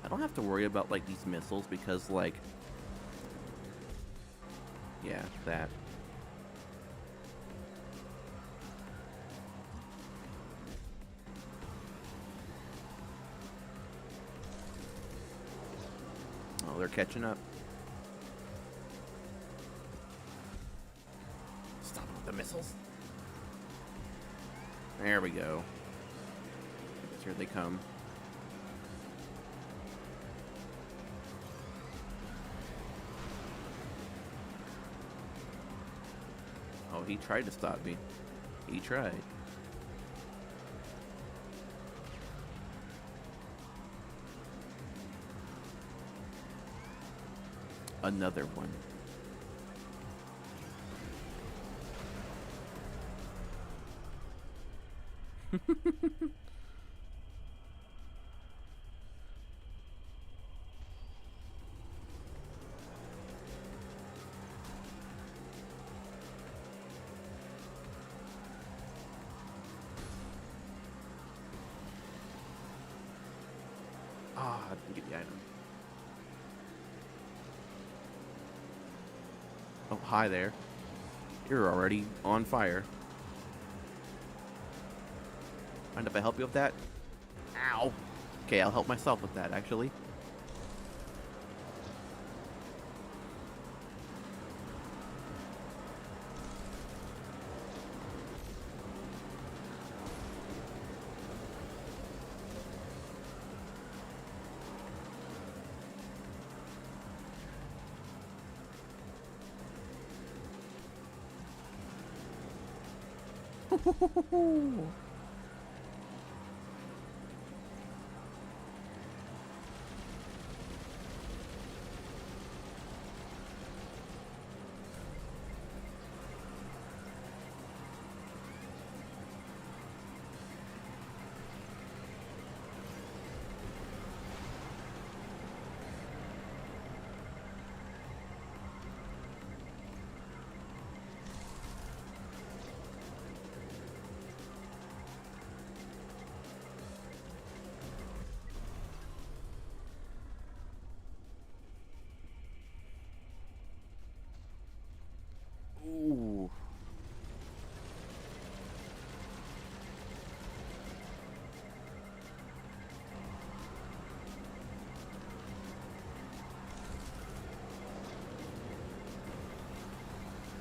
I don't have to worry about like these missiles because like, yeah, that. they're catching up. Stop with the missiles. There we go. Here they come. Oh, he tried to stop me. He tried. Another one. I didn't get the item. Oh, hi there. You're already on fire. Mind if I help you with that? Ow! Okay, I'll help myself with that, actually. Ooh.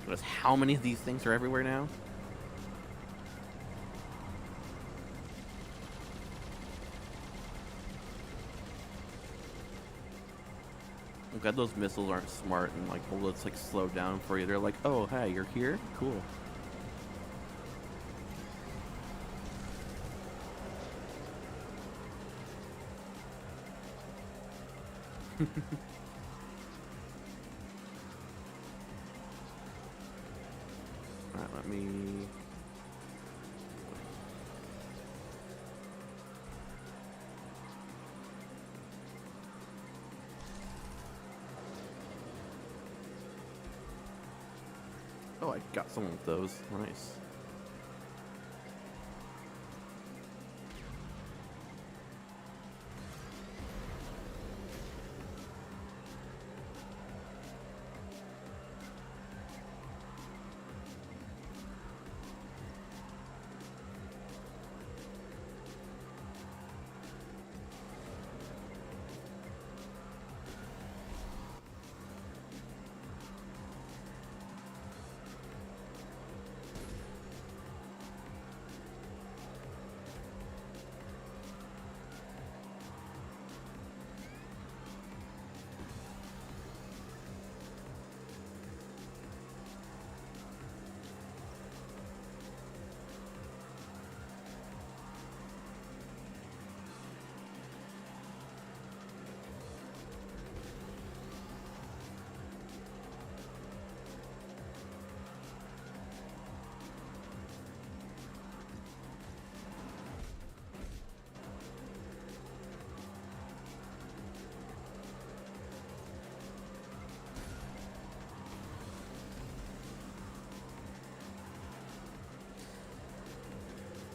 Notice how many of these things are everywhere now? I'm glad those missiles aren't smart and like, well, let's like slow down for you. They're like, oh, hey, you're here? Cool. Alright, let me... Oh, I got someone with those. Nice.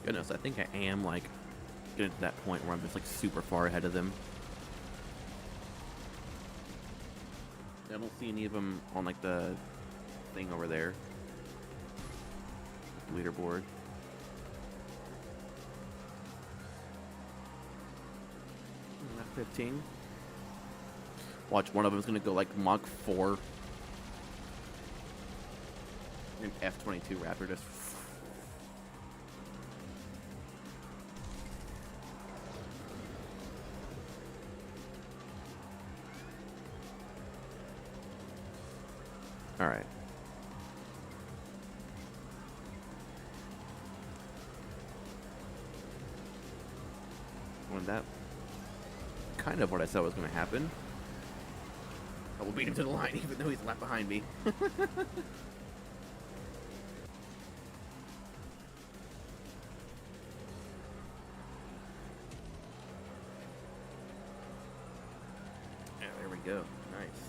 Goodness, I think I am, like, getting to that point where I'm just, like, super far ahead of them. I don't see any of them on, like, the thing over there. Leaderboard. F-15. Watch, one of them's gonna go like Mach 4. An F-22 Raptor just... Alright. Well, that... kind of what I thought was gonna happen. I will beat him to the line, even though he's left behind me. Yeah, there we go. Nice.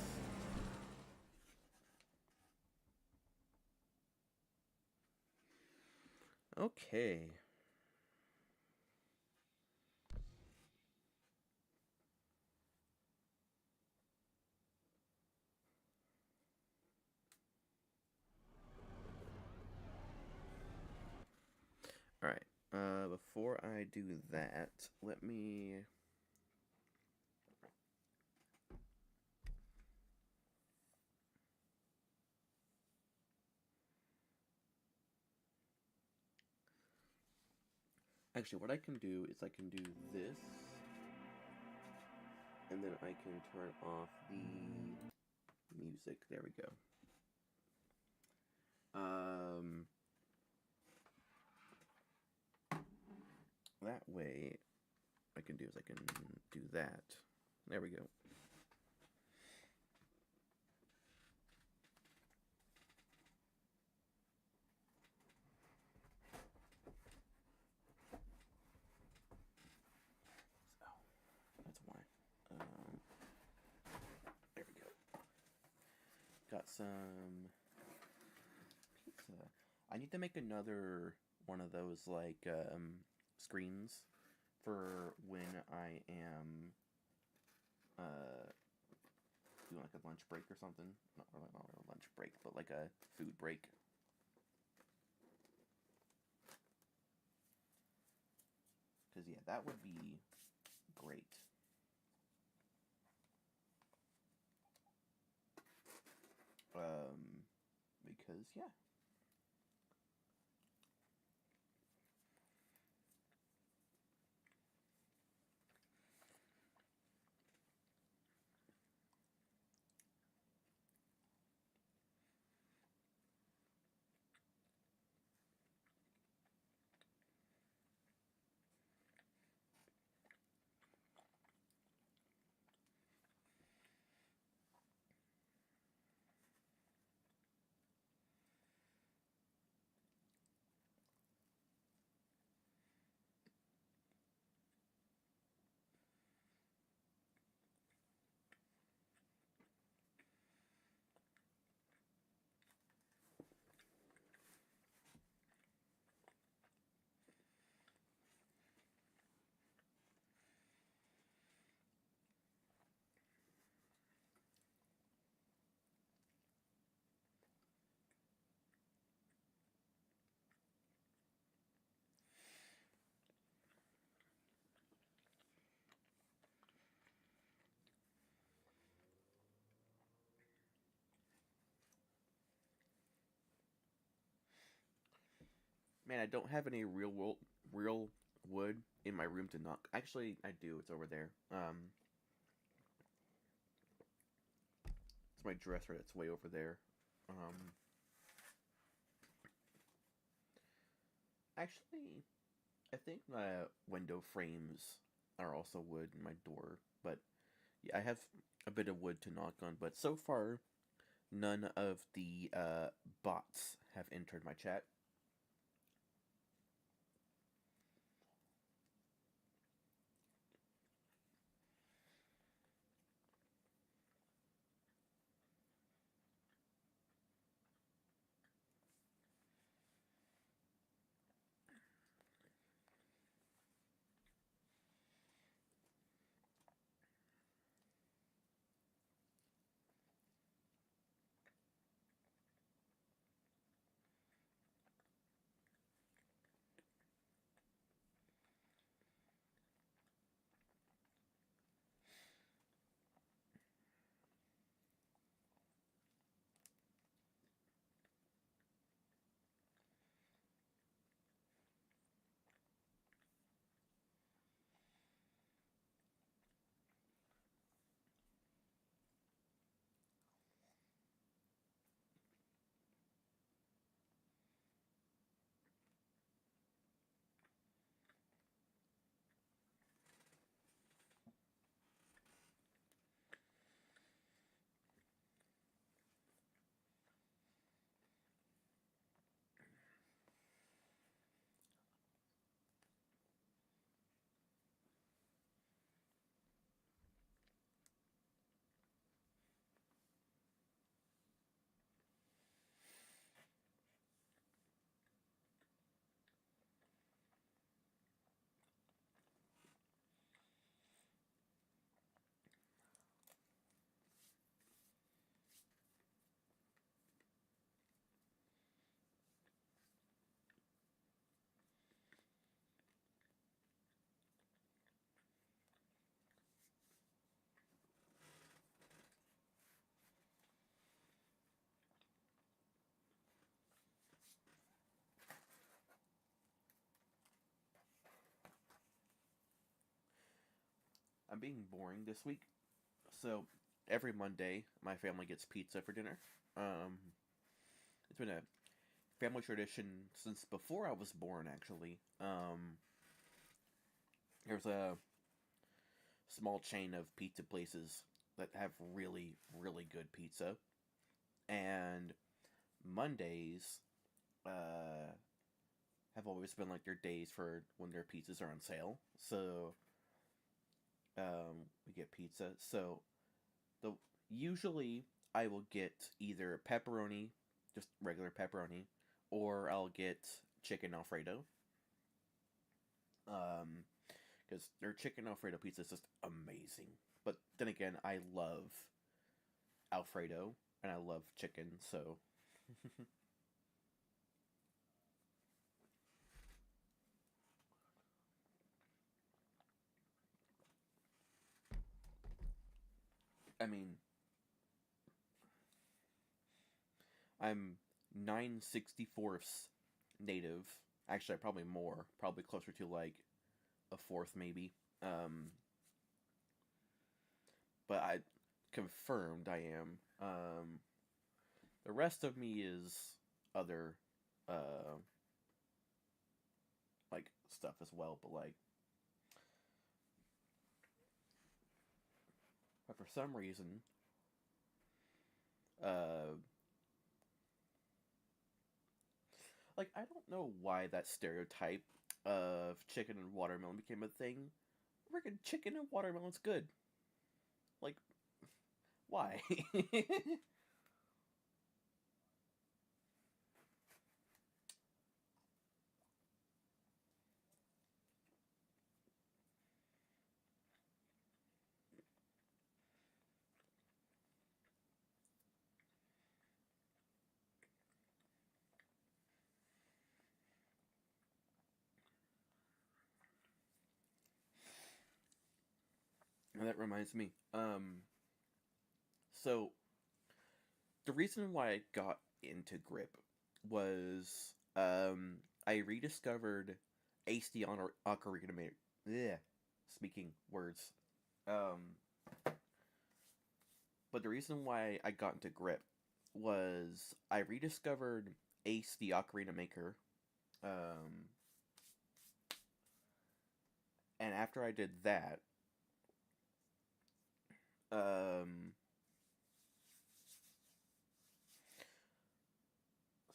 Okay. Alright. Before I do that, let me... Actually, what I can do is I can do this, and then I can turn off the music. There we go. That way, what I can do is I can do that. There we go. That's why. There we go. Got some pizza. I need to make another one of those, like, screens for when I am, doing, like, a lunch break or something. Not really a lunch break, but, like, a food break. Because, yeah, that would be great. Because, yeah. Man, I don't have any real wood in my room to knock. Actually, I do. It's over there. It's my dresser that's way over there. Actually, I think my window frames are also wood in my door. But yeah, I have a bit of wood to knock on. But so far, none of the bots have entered my chat. I'm being boring this week. So every Monday, my family gets pizza for dinner. Um, it's been a family tradition since before I was born, actually. There's a small chain of pizza places that have really, really good pizza. And Mondays uh, have always been like their days for when their pizzas are on sale. So we get pizza. So the usually I will get either pepperoni, just regular pepperoni, or I'll get chicken Alfredo. Um, because their chicken Alfredo pizza is just amazing. But then again, I love Alfredo and I love chicken, so I mean, I'm 9/64ths native. Actually, probably more. Probably closer to like a fourth, maybe. Um, but I confirmed I am. The rest of me is other, uh, like stuff as well. But for some reason, uh, like I don't know why that stereotype of chicken and watermelon became a thing. Freaking chicken and watermelon's good. Like, why? And that reminds me. So the reason why I got into grip was I rediscovered Ace Ocarina of yeah, speaking words. Um, but the reason why I got into grip was I rediscovered Ace the Ocarina Maker. Um, and after I did that, um,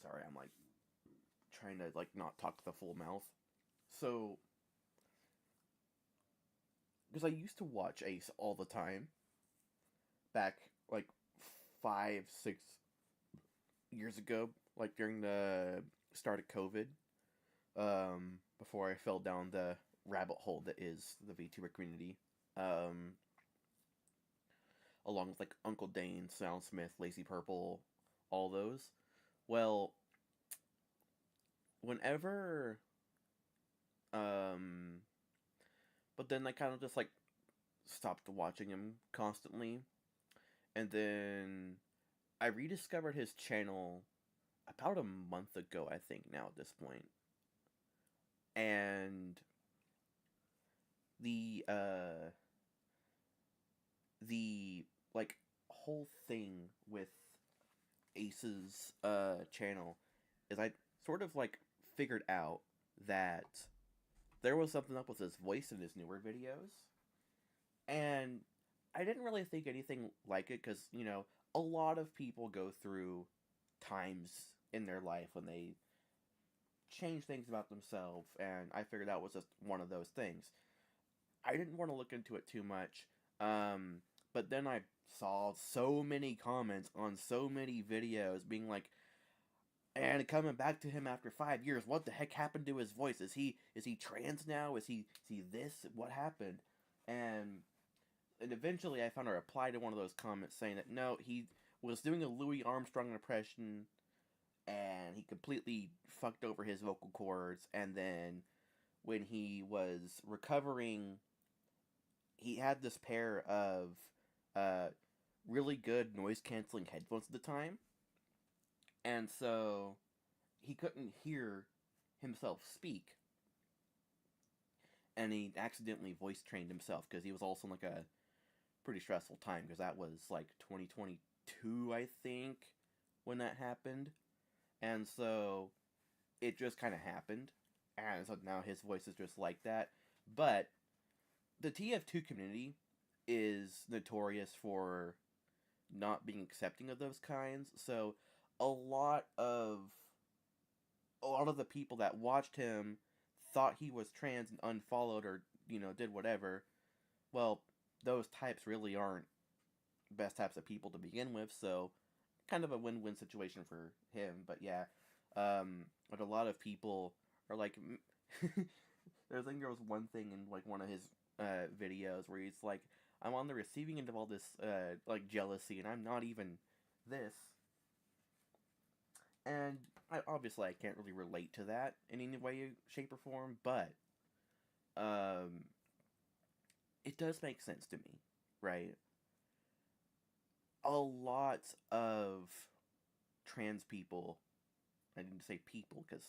sorry, I'm like trying to like not talk the full mouth. So, because I used to watch Ace all the time back like 5, 6 years ago, like during the start of COVID, before I fell down the rabbit hole that is the VTuber community, um, along with like Uncle Dane, Soundsmith, Lazy Purple, all those. Well, whenever, um, but then I kind of just like stopped watching him constantly, and then I rediscovered his channel about a month ago, I think now at this point, and the the like whole thing with Ace's channel is I sort of like figured out that there was something up with his voice in his newer videos, and I didn't really think anything like it because a lot of people go through times in their life when they change things about themselves, and I figured that was just one of those things. I didn't want to look into it too much, um, but then I saw so many comments on so many videos being like, and coming back to him after 5 years, what the heck happened to his voice? Is he trans now? Is he this? What happened? And eventually I found a reply to one of those comments saying that no, he was doing a Louis Armstrong impression and he completely fucked over his vocal cords, and then when he was recovering, he had this pair of uh, really good noise canceling headphones at the time, and so he couldn't hear himself speak. and he accidentally voice trained himself because he was also in like a pretty stressful time because that was like 2022, I think, when that happened, and so it just kind of happened, and so now his voice is just like that. But the TF2 community is notorious for not being accepting of those kinds. So a lot of a lot of the people that watched him thought he was trans and unfollowed or did whatever. Well, those types really aren't best types of people to begin with. So kind of a win-win situation for him. But yeah, but a lot of people are like, I think there was one thing in like one of his videos where he's like, I'm on the receiving end of all this like jealousy, and I'm not even this. And obviously I can't really relate to that in any way, shape, or form, but um, it does make sense to me, right? A lot of trans people, I didn't say people because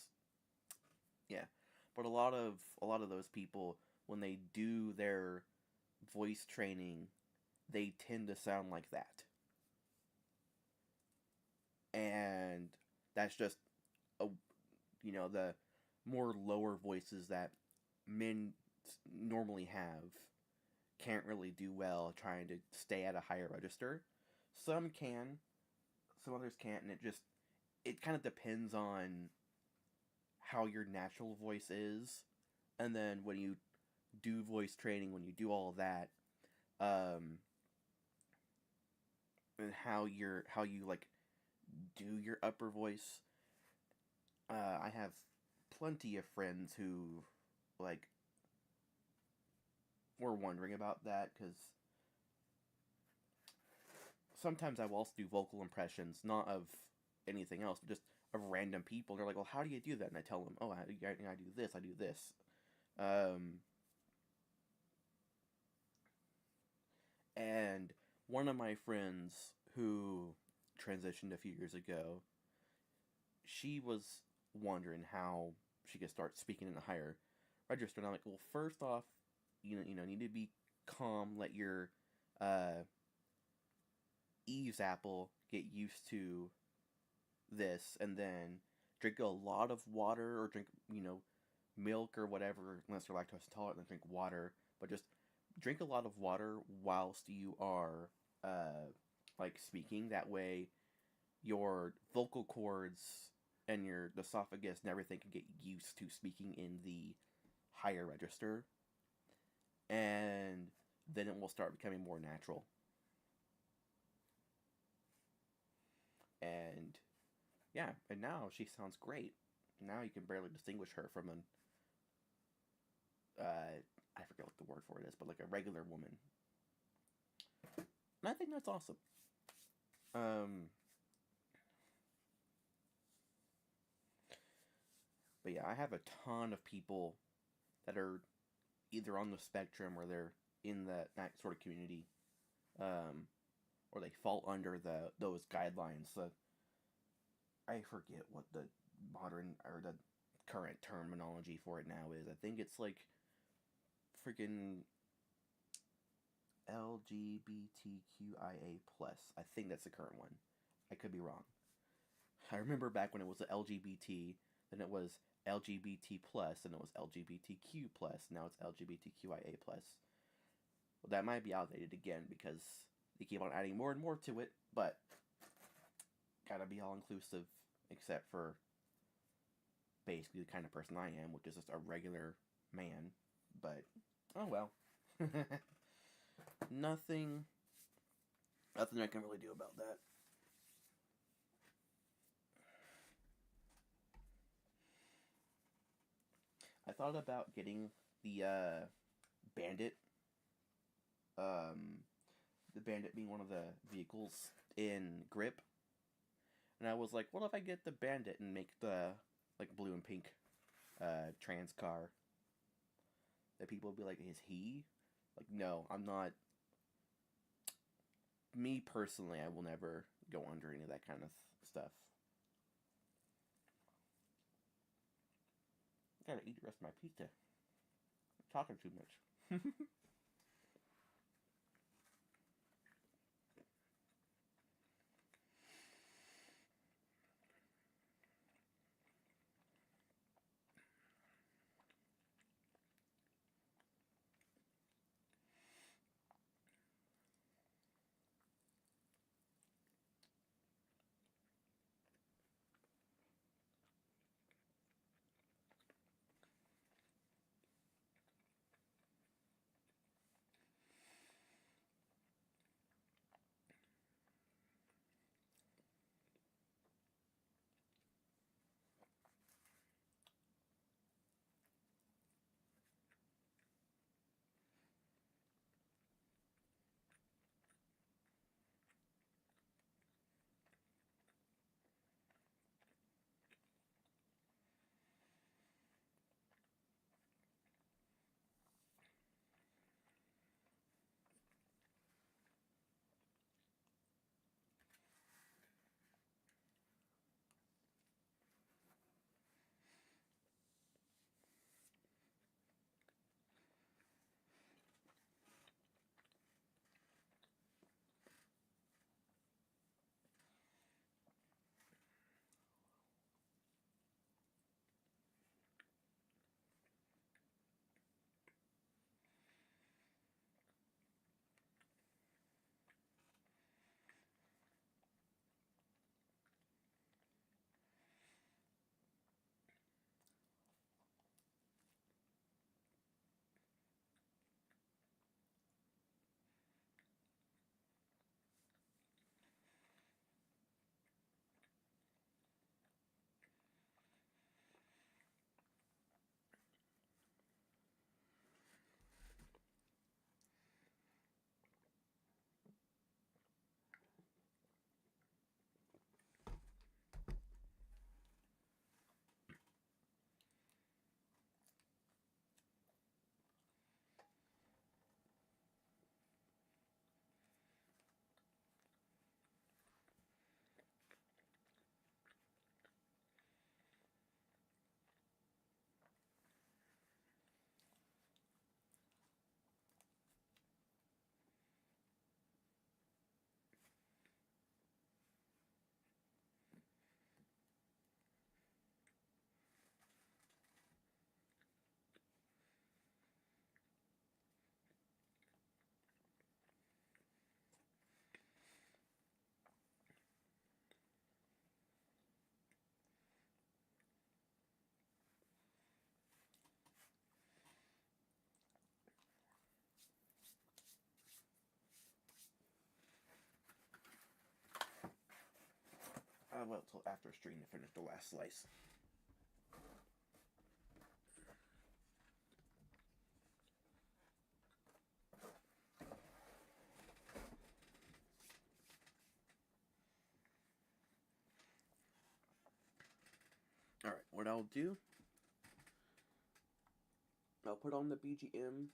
yeah, but a lot of those people, when they do their voice training, they tend to sound like that, and that's just a the more lower voices that men normally have can't really do well trying to stay at a higher register. Some can, some others can't, and it kind of depends on how your natural voice is, and then when you do voice training, when you do all of that, um, and how you like do your upper voice. I have plenty of friends who like were wondering about that because sometimes I will also do vocal impressions, not of anything else, but just of random people. They're like, "Well, how do you do that?" And I tell them, "Oh, I do this. I do this." Um, and one of my friends who transitioned a few years ago, she was wondering how she could start speaking in a higher register. And I'm like, well, first off, need to be calm. Let your uh, Eve's apple get used to this, and then drink a lot of water or drink, milk or whatever, unless you're lactose intolerant, then drink water. But just drink a lot of water whilst you are like speaking. That way, your vocal cords and your esophagus and everything can get used to speaking in the higher register, and then it will start becoming more natural. And yeah, and now she sounds great. Now you can barely distinguish her from an I forget what the word for it is, but like a regular woman. And I think that's awesome. Um, but yeah, I have a ton of people that are either on the spectrum or they're in that sort of community, um, or they fall under those guidelines. I forget what the modern or the current terminology for it now is. I think it's like freaking LGBTQIA plus. I think that's the current one. I could be wrong. I remember back when it was the LGBT, then it was LGBT plus, and it was LGBTQ plus. Now it's LGBTQIA plus. Well, that might be outdated again because they keep on adding more and more to it, but gotta be all inclusive, except for basically the kind of person I am, which is just a regular man. But oh well. nothing nothing I can really do about that. I thought about getting the bandit, um the bandit being one of the vehicles in grip. And I was like, what if I get the bandit and make the like blue and pink trans car? That people would be like, is he? Like, no, I'm not. Me personally, I will never go under any of that kind of stuff. I gotta eat the rest of my pizza. talking too much. I'll wait till after stream to finish the last slice. Alright, what I'll do, I'll put on the BGM,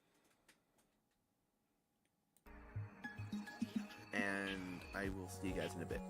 and I will see you guys in a bit.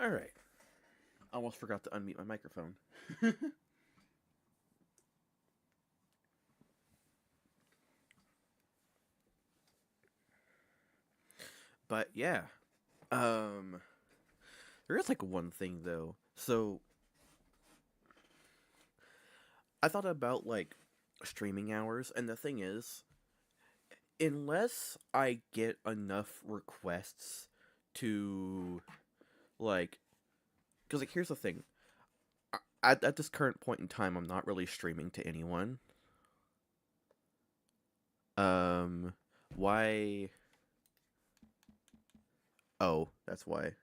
All right. Almost forgot to unmute my microphone. But yeah. There is like one thing though. So I thought about like streaming hours, and the thing is, unless I get enough requests to like, because like here's the thing, at this current point in time, I'm not really streaming to anyone. Why? Oh, that's why.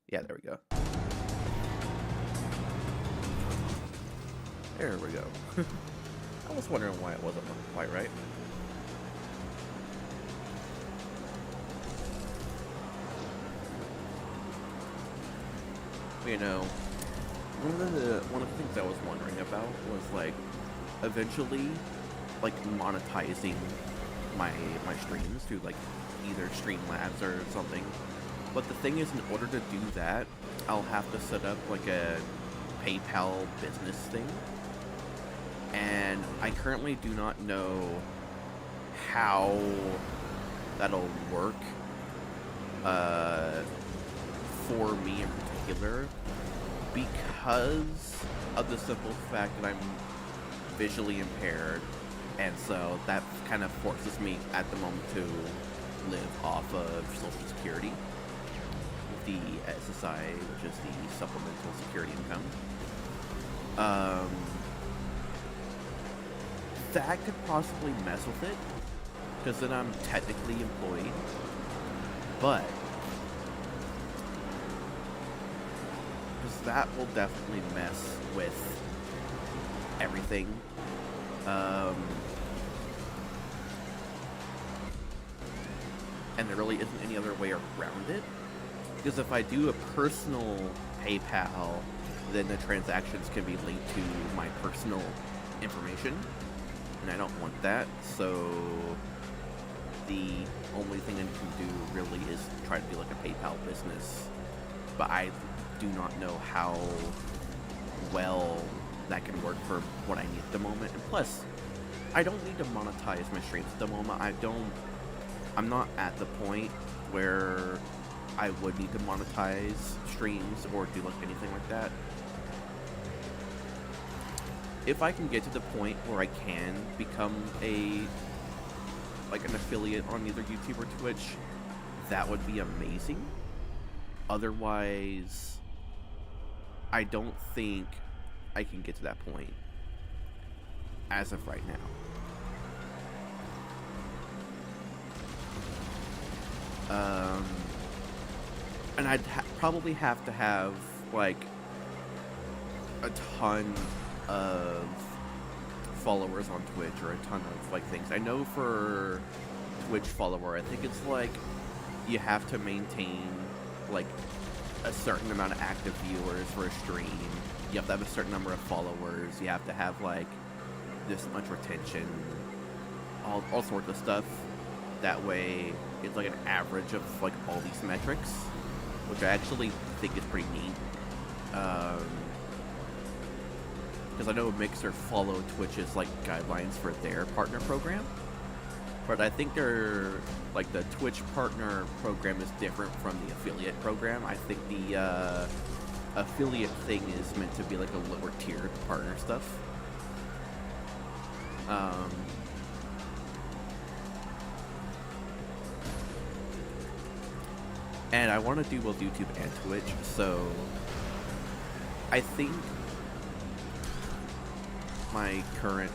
Yeah, there we go. There we go. I was wondering why it wasn't working quite right. You know, one of the things I was wondering about was like eventually like monetizing my streams through like either Streamlabs or something. But the thing is, in order to do that, I'll have to set up like a PayPal business thing. And I currently do not know how that'll work for me in particular, because of the simple fact that I'm visually impaired, and so that kind of forces me at the moment to live off of Social Security, the SSI, which is the Supplemental Security Income. That could possibly mess with it, because then I'm technically employed, but because that will definitely mess with everything. And there really isn't any other way around it, because if I do a personal PayPal, then the transactions can be linked to my personal information, and I don't want that, so the only thing I can do really is try to do like a PayPal business, but I do not know how well that can work for what I need at the moment. And plus, I don't need to monetize my streams at the moment. I'm not at the point where I would need to monetize streams or do like anything like that. If I can get to the point where I can become an affiliate on either YouTube or Twitch, that would be amazing. Otherwise, I don't think I can get to that point as of right now. And I'd probably have to have like a ton of followers on Twitch, or a ton of like things. I know for Twitch follower, I think it's like you have to maintain like a certain amount of active viewers for a stream. You have to have a certain number of followers. You have to have like this much retention, all sorts of stuff. That way, it's like an average of like all these metrics, which I actually think is pretty neat. Because I know Mixer follow Twitch's like guidelines for their partner program, but I think they're like the Twitch partner program is different from the affiliate program. I think the affiliate thing is meant to be like a lower tier partner stuff. And I want to do both YouTube and Twitch, so I think my current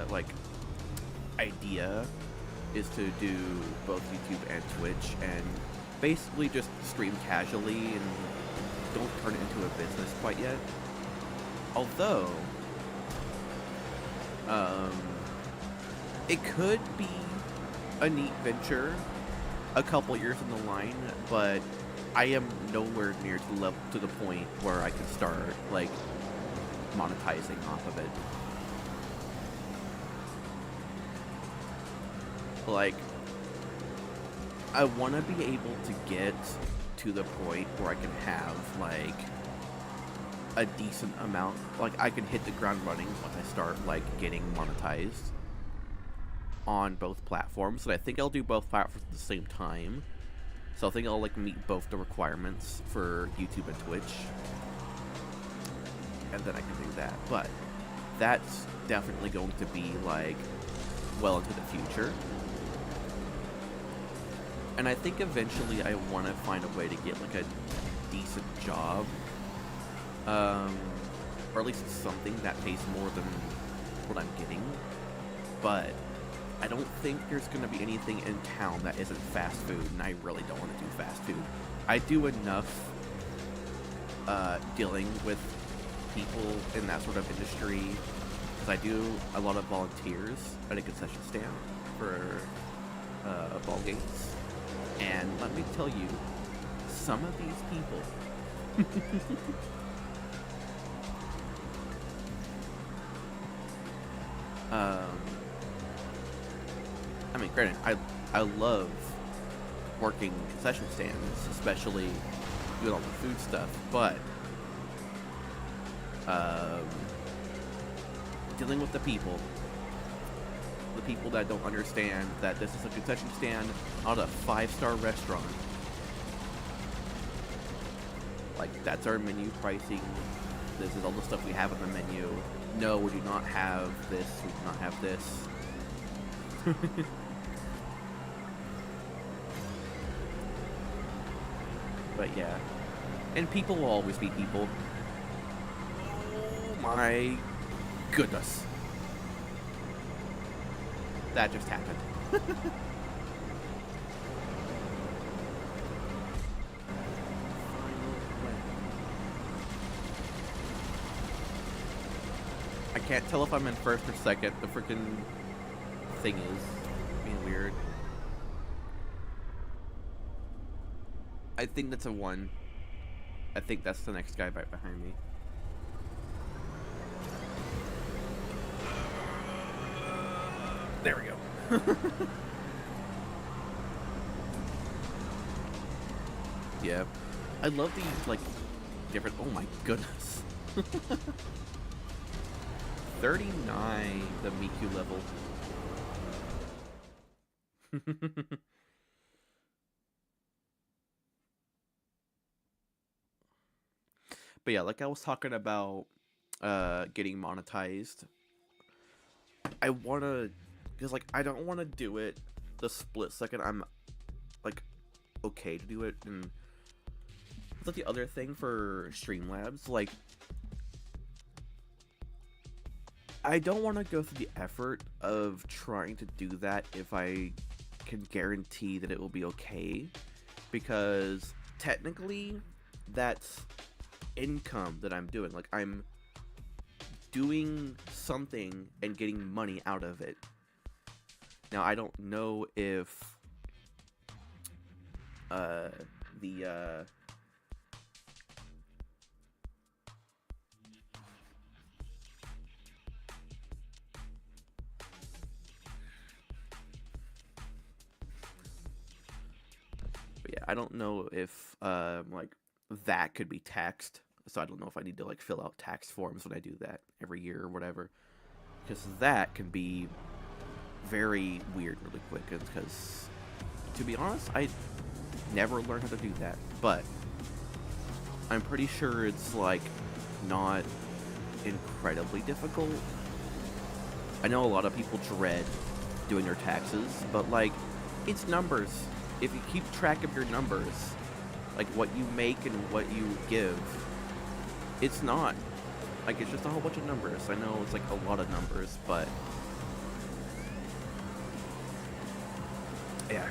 like idea is to do both YouTube and Twitch, and basically just stream casually and don't turn it into a business quite yet. Although it could be a neat venture a couple years in the line, but I am nowhere near to the point where I can start like monetizing off of it. Like, I want to be able to get to the point where I can have, like, a decent amount, like, I can hit the ground running once I start, like, getting monetized on both platforms, and I think I'll do both platforms at the same time, so I think I'll, like, meet both the requirements for YouTube and Twitch, and then I can do that, but that's definitely going to be, like, well into the future. And I think eventually I want to find a way to get, like, a decent job. Or at least something that pays more than what I'm getting. But I don't think there's going to be anything in town that isn't fast food, and I really don't want to do fast food. I do enough dealing with people in that sort of industry, because I do a lot of volunteers at a concession stand for ball games. And let me tell you, some of these people I mean, granted, I love working concession stands, especially doing all the food stuff, but dealing with the people that don't understand that this is a concession stand, not a 5-star restaurant. Like, that's our menu pricing. This is all the stuff we have on the menu. No, we do not have this. We do not have this. But yeah. And people will always be people. Oh my goodness. That just happened. I can't tell if I'm in first or second. The freaking thing is being weird. I think that's a 1. I think that's the next guy right behind me. There we go. Yeah. I love these, like, different... Oh my goodness. 39, the Miku level. But yeah, like I was talking about getting monetized. I want to... Because, like, I don't want to do it the split second I'm, like, okay to do it. And it's like the other thing for Streamlabs. Like, I don't want to go through the effort of trying to do that if I can guarantee that it will be okay. Because, technically, that's income that I'm doing. Like, I'm doing something and getting money out of it. Now, I don't know if but yeah, I don't know if like that could be taxed. So I don't know if I need to like fill out tax forms when I do that every year or whatever, because that can be very weird really quick. Because to be honest, I never learned how to do that, but I'm pretty sure it's like not incredibly difficult. I know a lot of people dread doing their taxes, but like, it's numbers. If you keep track of your numbers, like what you make and what you give, it's not like, it's just a whole bunch of numbers. I know it's like a lot of numbers, but yeah.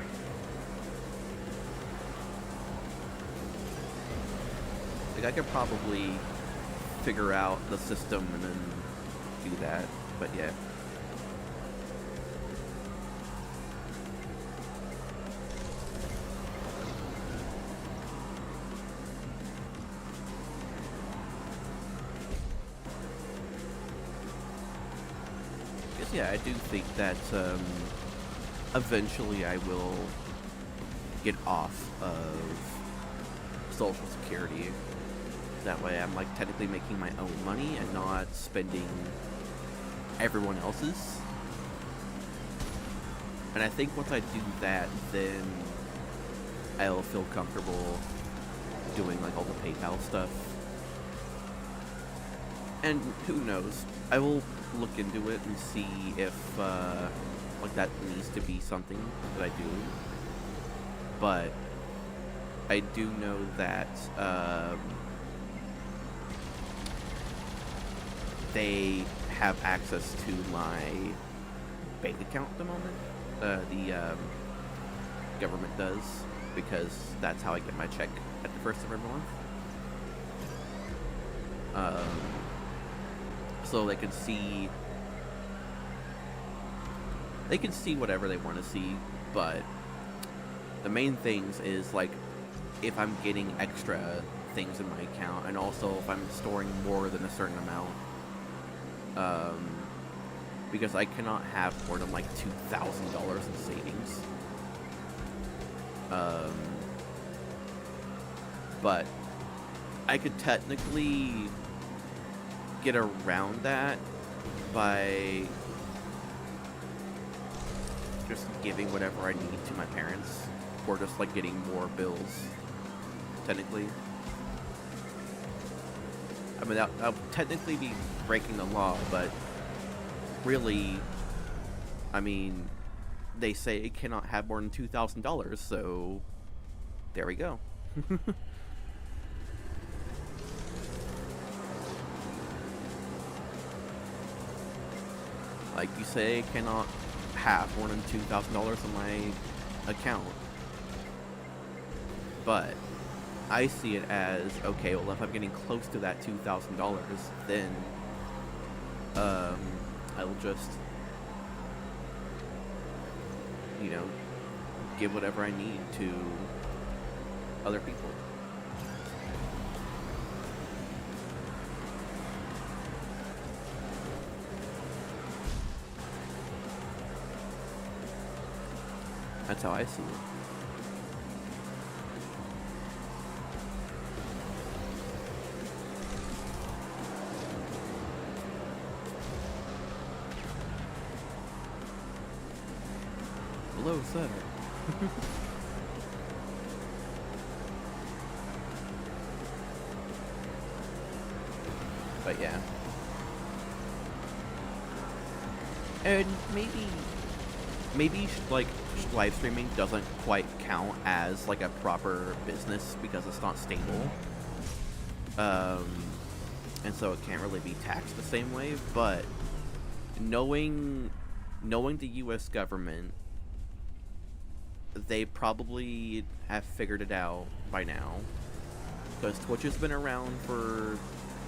Like, I could probably figure out the system and then do that, but yeah. 'cause, yeah, I do think that eventually I will get off of Social Security. That way I'm like technically making my own money and not spending everyone else's. And I think once I do that, then I'll feel comfortable doing like all the PayPal stuff. And who knows? I will look into it and see if like that needs to be something that I do. But I do know that they have access to my bank account at the moment. The government does, because that's how I get my check at the first of every month. So they can see whatever they want to see, but the main things is like if I'm getting extra things in my account, and also if I'm storing more than a certain amount. Because I cannot have more than like $2,000 in savings. But I could technically get around that by just giving whatever I need to my parents, or just like getting more bills, technically. I mean, I'll technically be breaking the law, but really, I mean, they say it cannot have more than $2,000, so there we go. Like you say, it cannot have more than $2,000 in my account. But I see it as, okay, well, if I'm getting close to that $2,000, then I'll just, you know, give whatever I need to other people. That's how I see it. Hello, sir. But yeah. And maybe like live streaming doesn't quite count as like a proper business because it's not stable. And so it can't really be taxed the same way, but knowing the US government, they probably have figured it out by now, because Twitch has been around for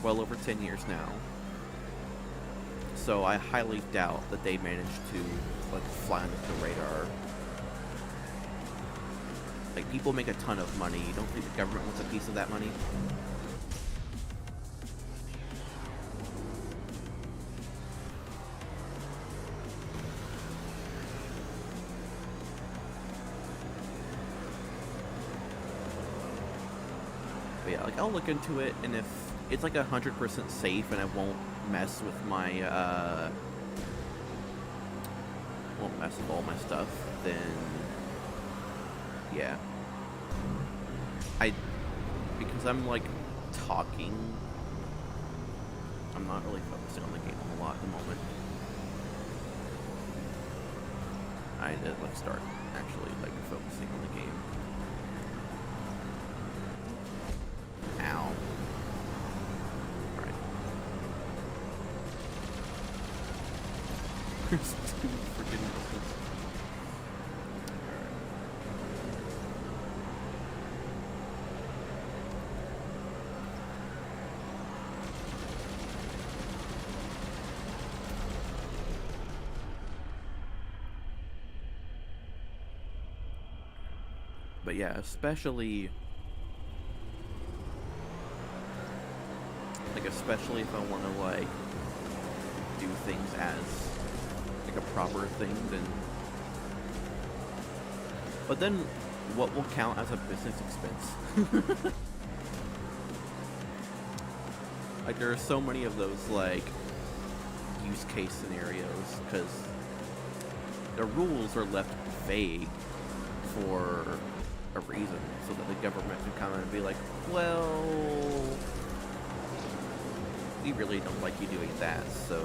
well over 10 years now. So I highly doubt that they managed to like fly under the radar. Like, people make a ton of money. You don't think the government wants a piece of that money? But yeah, like, I'll look into it, and if it's like 100% safe and I won't mess with my, won't mess with all my stuff, then yeah. Because I'm like talking, I'm not really focusing on the game a lot at the moment. I did like start actually like focusing on the game. Ow. Right. There's two freaking missiles. But yeah, especially if I want to like do things as a proper thing, then... But then, what will count as a business expense? Like, there are so many of those, like, use case scenarios, because the rules are left vague for a reason, so that the government can come in and be like, well, we really don't like you doing that, so...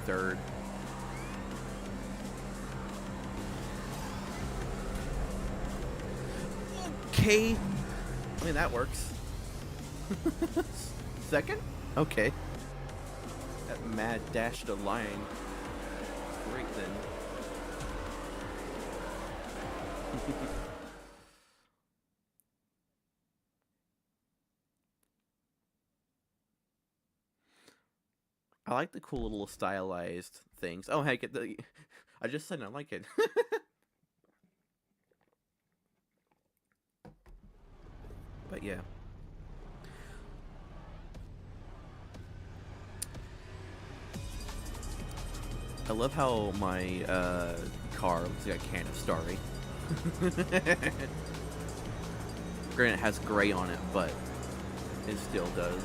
Third. Okay. I mean, that works. Second? Okay. That mad dash to line. Great then. I like the cool little stylized things. Oh, heck, I just said I like it. But yeah. I love how my car looks like a can of Starry. Granted, it has gray on it, but it still does.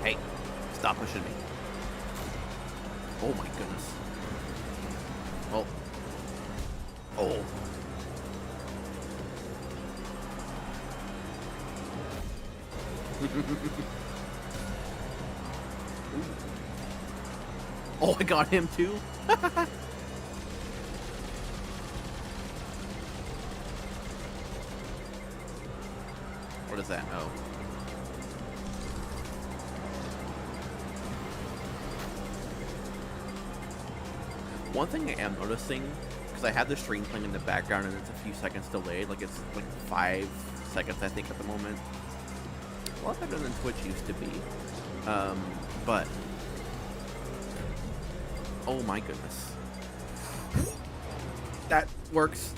Hey, stop pushing me. Oh my goodness. Oh. Oh. Oh, I got him too? What is that? Oh. One thing I am noticing, because I have the stream playing in the background and it's a few seconds delayed, like it's like 5 seconds I think at the moment. A lot better than Twitch used to be. But oh my goodness. That works.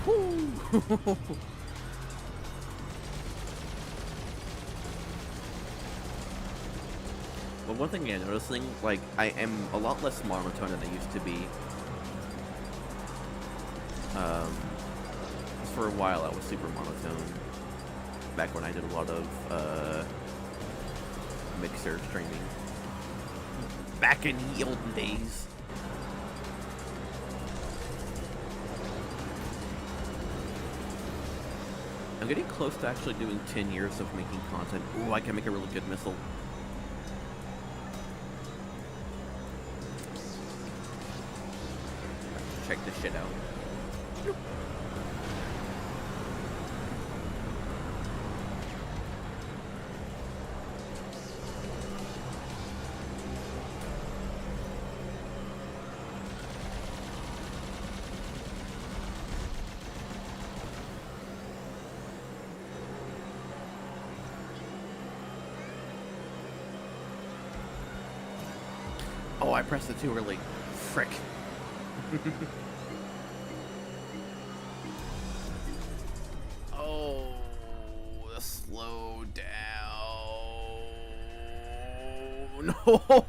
Woo. But one thing I'm noticing, like, I am a lot less monotone than I used to be. For a while I was super monotone. Back when I did a lot of mixer streaming. Back in the olden days. I'm getting close to actually doing 10 years of making content. Ooh, I can make a really good missile. Check this shit out. Oh, I pressed it too early. Frick. Oh, slow down. No.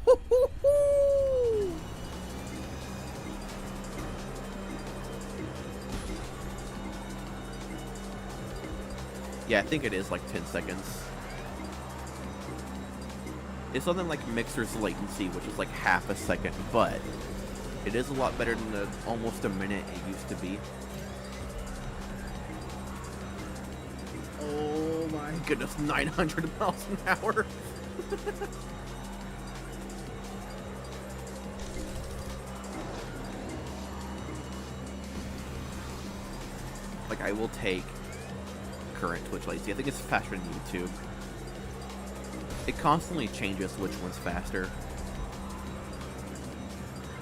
Yeah, I think it is like 10 seconds. It's something like Mixer's latency, which is like half a second, but it is a lot better than the almost a minute it used to be. Oh my goodness, 900 miles an hour. Like, I will take current Twitch latency. I think it's faster than YouTube. it constantly changes which one's faster.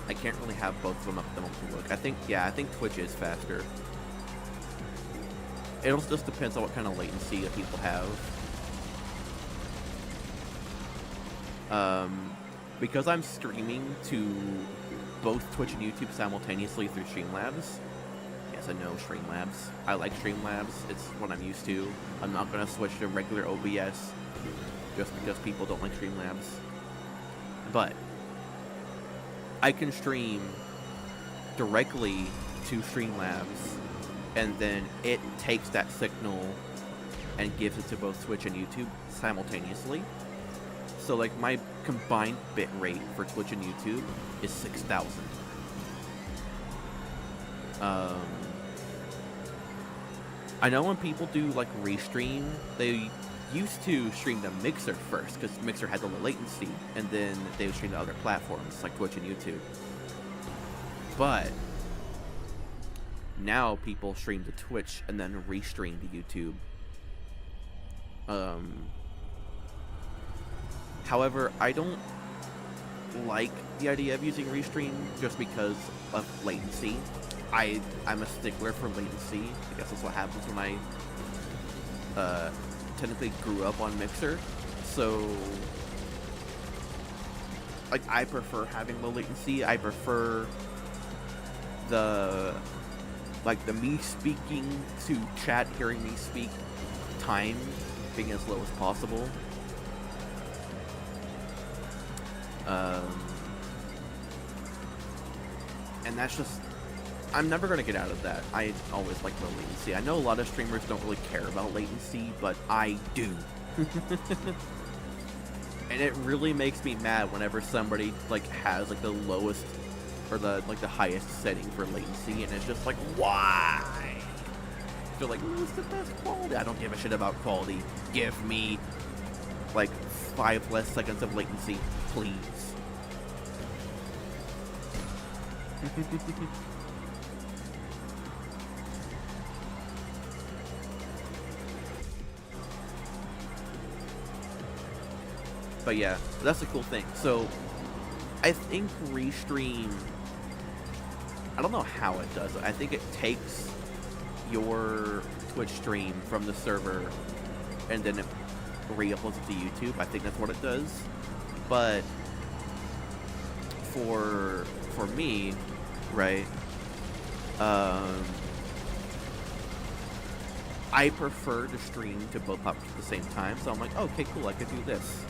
I can't really have both of them up at the moment to look. I think Twitch is faster. It also just depends on what kind of latency that people have. Because I'm streaming to both Twitch and YouTube simultaneously through Streamlabs. Yes, I know Streamlabs. I like Streamlabs. It's what I'm used to. I'm not going to switch to regular OBS just because people don't like Streamlabs. But I can stream directly to Streamlabs, and then it takes that signal and gives it to both Twitch and YouTube simultaneously. So, like, my combined bit rate for Twitch and YouTube is 6,000. I know when people do, like, restream, they used to stream to Mixer first, because Mixer had the low latency, and then they would stream to other platforms, like Twitch and YouTube. But now people stream to Twitch and then restream to YouTube. However, I don't like the idea of using restream just because of latency. I'm a stickler for latency. I guess that's what happens when I technically grew up on Mixer. So, like, I prefer having low latency. I prefer the me speaking to chat, hearing me speak, time being as low as possible. And that's just, I'm never going to get out of that. I always like low latency. I know a lot of streamers don't really care about latency, but I do. And it really makes me mad whenever somebody, like, has, like, the lowest, or the highest setting for latency, and it's just like, why? They're like, what's the best quality? I don't give a shit about quality. Give me, like, 5 less seconds of latency, please. But yeah, that's a cool thing. So, I think Restream, I don't know how it does it. I think it takes your Twitch stream from the server and then it re-uploads it to YouTube. I think that's what it does. But for me, right, I prefer to stream to both platforms at the same time. So I'm like, oh, okay, cool, I could do this.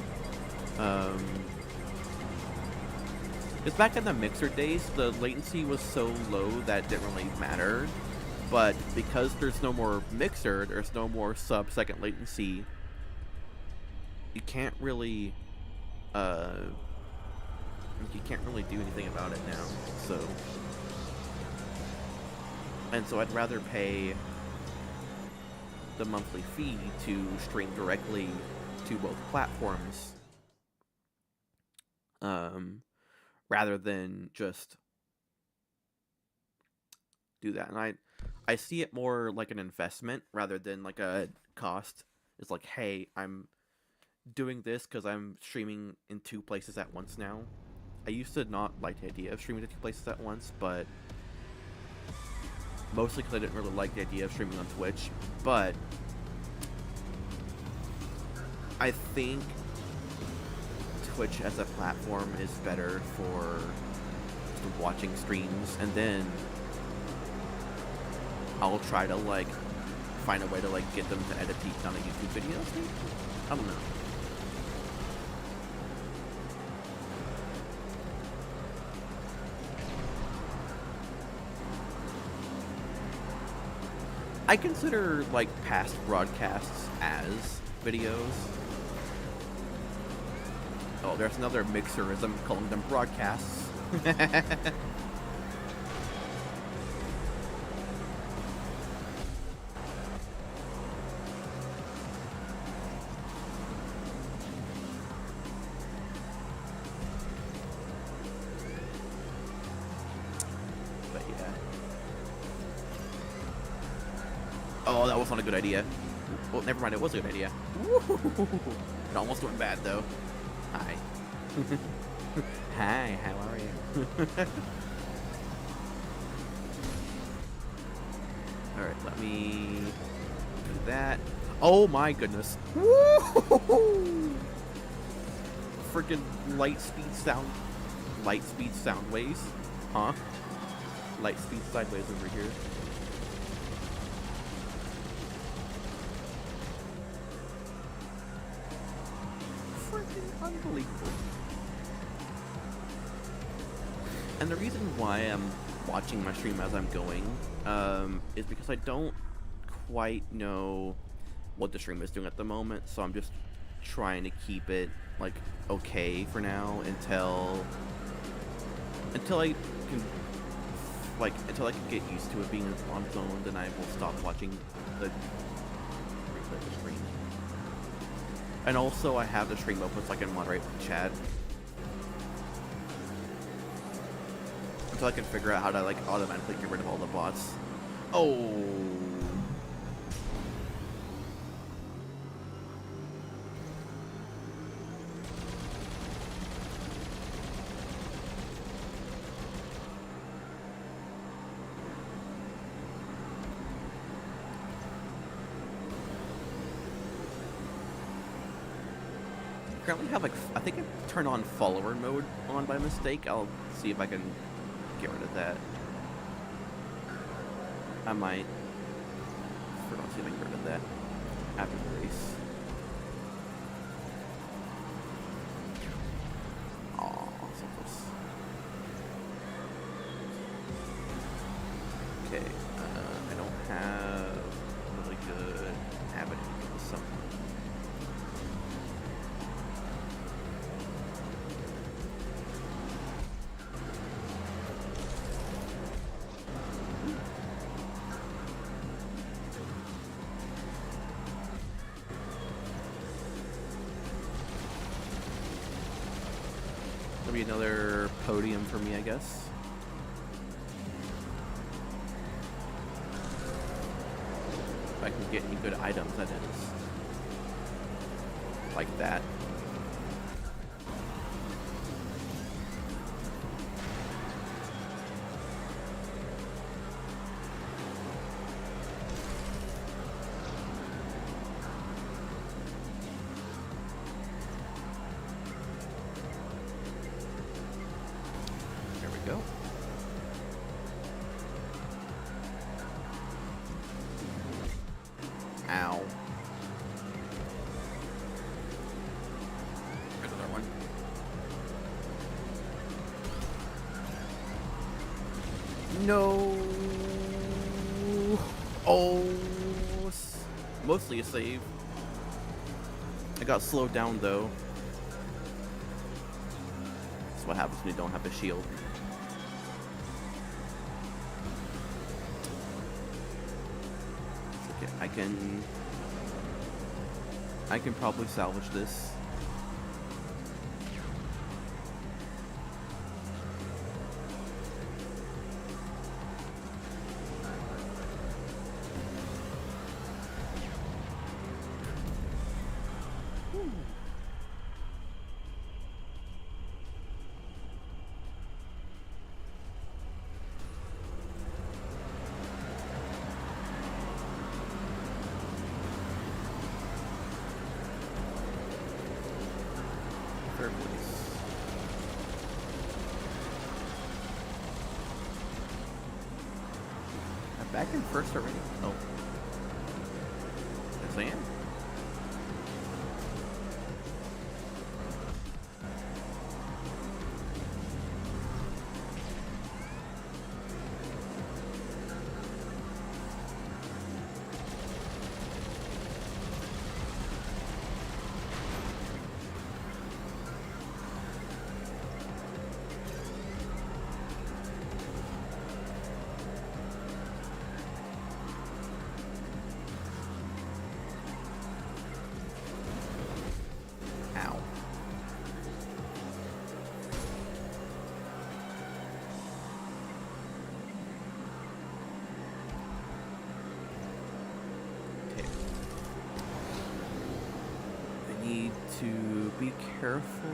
Because back in the Mixer days, the latency was so low that it didn't really matter. But because there's no more Mixer, there's no more sub-second latency, you can't really, do anything about it now. So I'd rather pay the monthly fee to stream directly to both platforms, rather than just do that. And I see it more like an investment rather than like a cost. It's like, hey, I'm doing this because I'm streaming in 2 places at once now. I used to not like the idea of streaming to 2 places at once, but mostly because I didn't really like the idea of streaming on Twitch. But I think Twitch as a platform is better for watching streams, and then I'll try to, like, find a way to, like, get them to edit these on a YouTube video. I don't know. I consider, like, past broadcasts as videos. Oh, there's another mixerism, calling them broadcasts. But yeah. Oh, that was not a good idea. Well, never mind, it was a good idea. Woo-hoo-hoo-hoo. It almost went bad though. Hi. Hi, how are you? Alright, let me do that. Oh my goodness. Woo! Freaking light speed sound waves? Huh? Light speed sideways over here. Freaking unbelievable. And the reason why I'm watching my stream as I'm going is because I don't quite know what the stream is doing at the moment, so I'm just trying to keep it like okay for now until I can get used to it being on its own. Then I will stop watching the stream. And also I have the stream open so I can moderate with chat until I can figure out how to like automatically get rid of all the bots. Oh. Currently have like, I think I turned on follower mode on by mistake. I'll see if I can get rid of that. I might. I'll see if I can get rid of that after the race. Aw, so close. Okay, I don't have a really good habit of something. Maybe another podium for me, I guess. If I can get any good items, that is. Like that. Go. Ow. Another one. No. Oh. Mostly a save. I got slowed down though. That's what happens when you don't have a shield. I can probably salvage this. Third place. I'm back in first already? Oh. Yes, I am. need to be careful.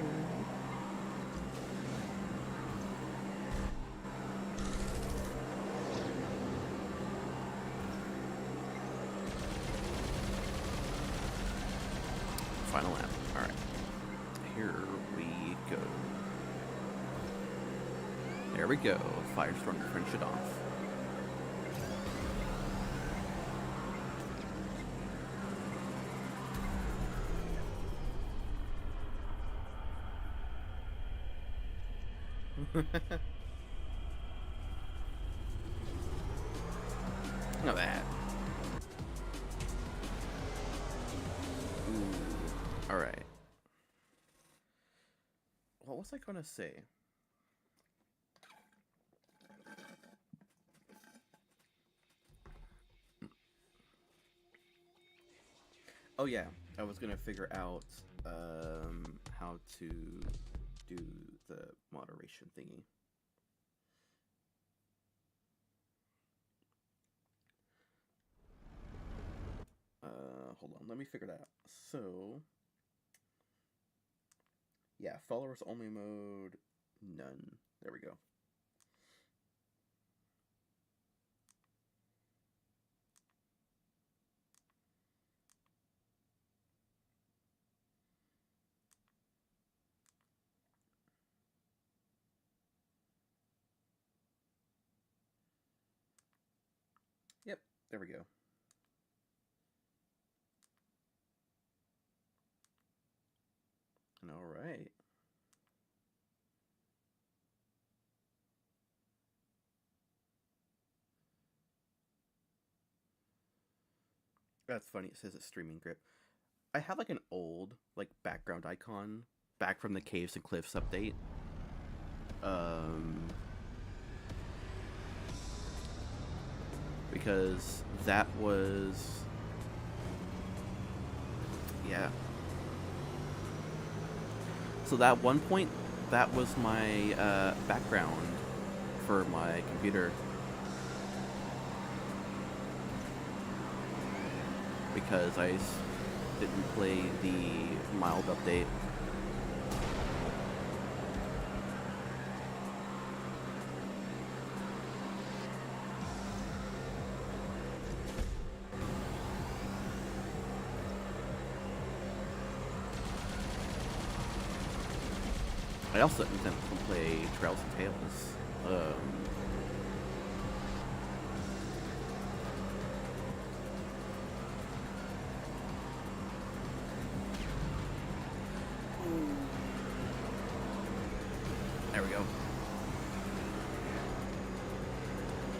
Final lap. Alright. Here we go. There we go. Firestorm to finish it off. Look at that. Ooh. All right. What was I gonna say? Oh yeah, I was gonna figure out how to do the moderation thingy. Hold on, let me figure that out. So, yeah, followers only mode, none. There we go. Yep, there we go. All right. That's funny. It says it's streaming grip. I have like an old like background icon back from the Caves and Cliffs update. Because that was, yeah. So that one point, that was my background for my computer. Because I didn't play the mild update. I also intend to play Trails and Tales. There we go.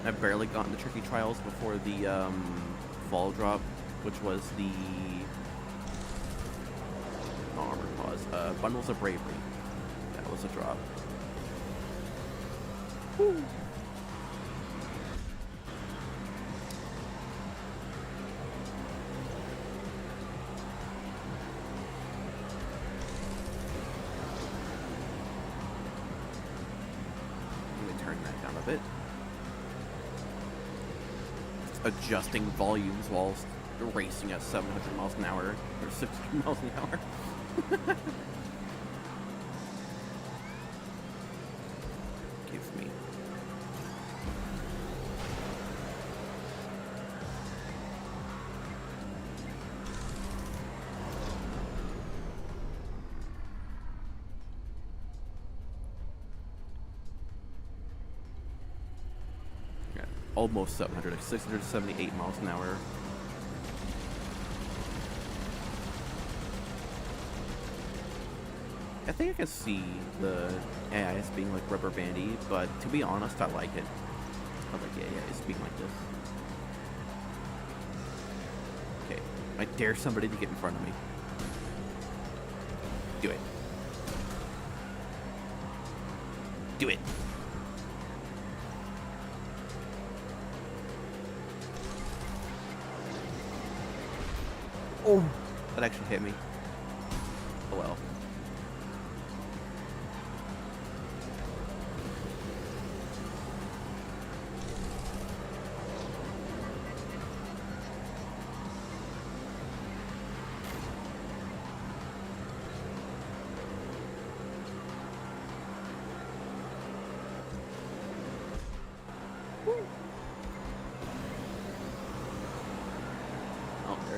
I've barely gotten the tricky trials before the fall drop, which was the armor pause. Bundles of Bravery. That was a drop. Woo. Let me turn that down a bit. Adjusting volumes while racing at 700 miles an hour or 60 miles an hour. Give me. Yeah, almost 700, like 678 miles an hour. I think I can see the AIs being like rubber bandy, but to be honest, I like it. I like the AIs being like this. Okay, I dare somebody to get in front of me. Do it. Do it. Oh, that actually hit me. Oh well.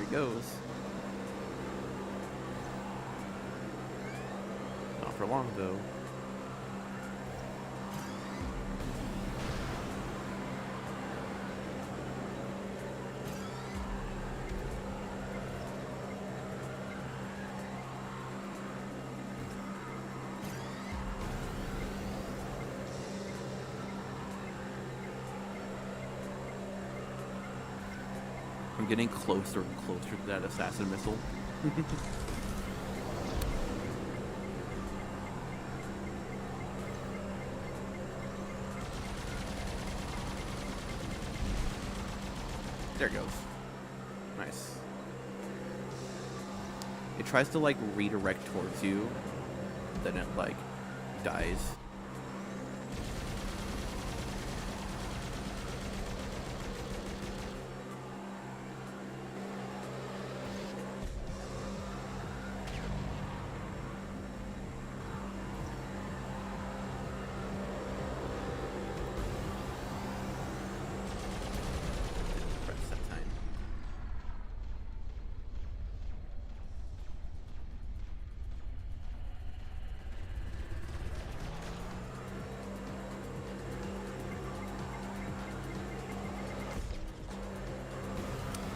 it goes. Not for long, though. I'm getting closer and closer to that assassin missile. There it goes. Nice. It tries to, like, redirect towards you, then it, like, dies.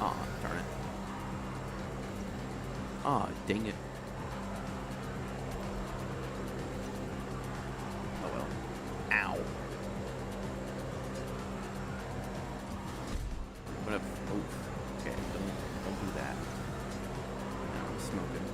Aw, darn it. Aw, dang it. Oh well. Ow. What if... Oof. Okay, don't do that. Now I'm smoking.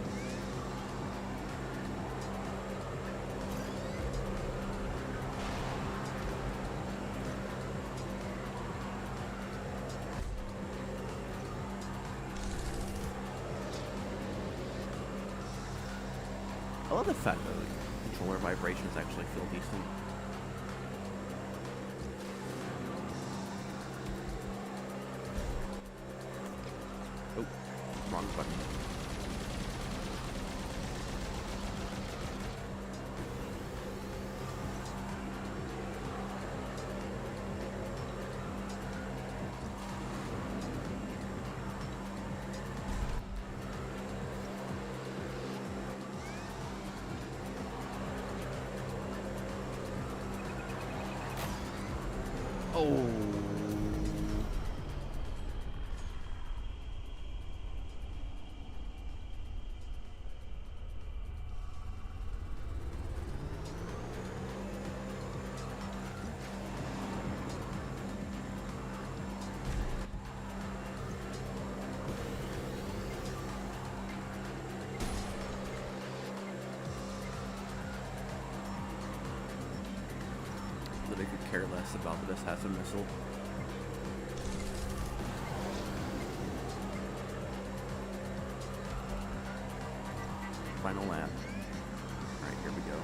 I love the fact that the controller vibrations actually feel decent. Oh, wrong button. Oh. That I could care less about the assassin missile. Final lap. Alright, here we go.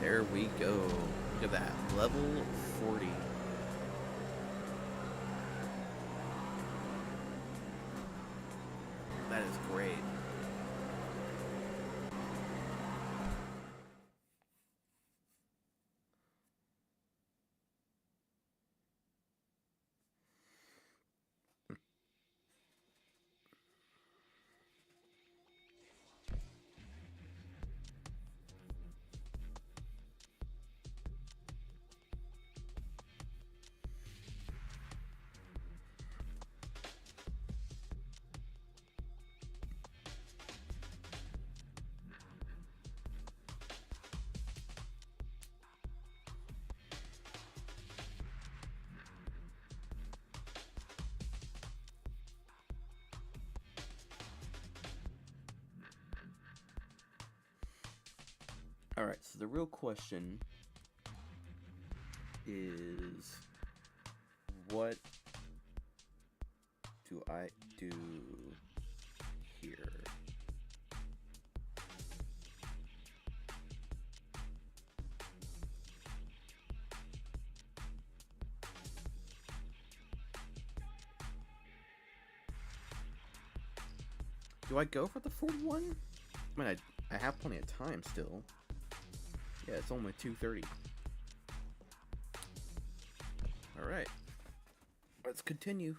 There we go. Look at that. Level 40. That is great. Alright, so the real question is, what do I do here? Do I go for the 41? I mean, I have plenty of time still. Yeah, it's only 2:30. Alright. Let's continue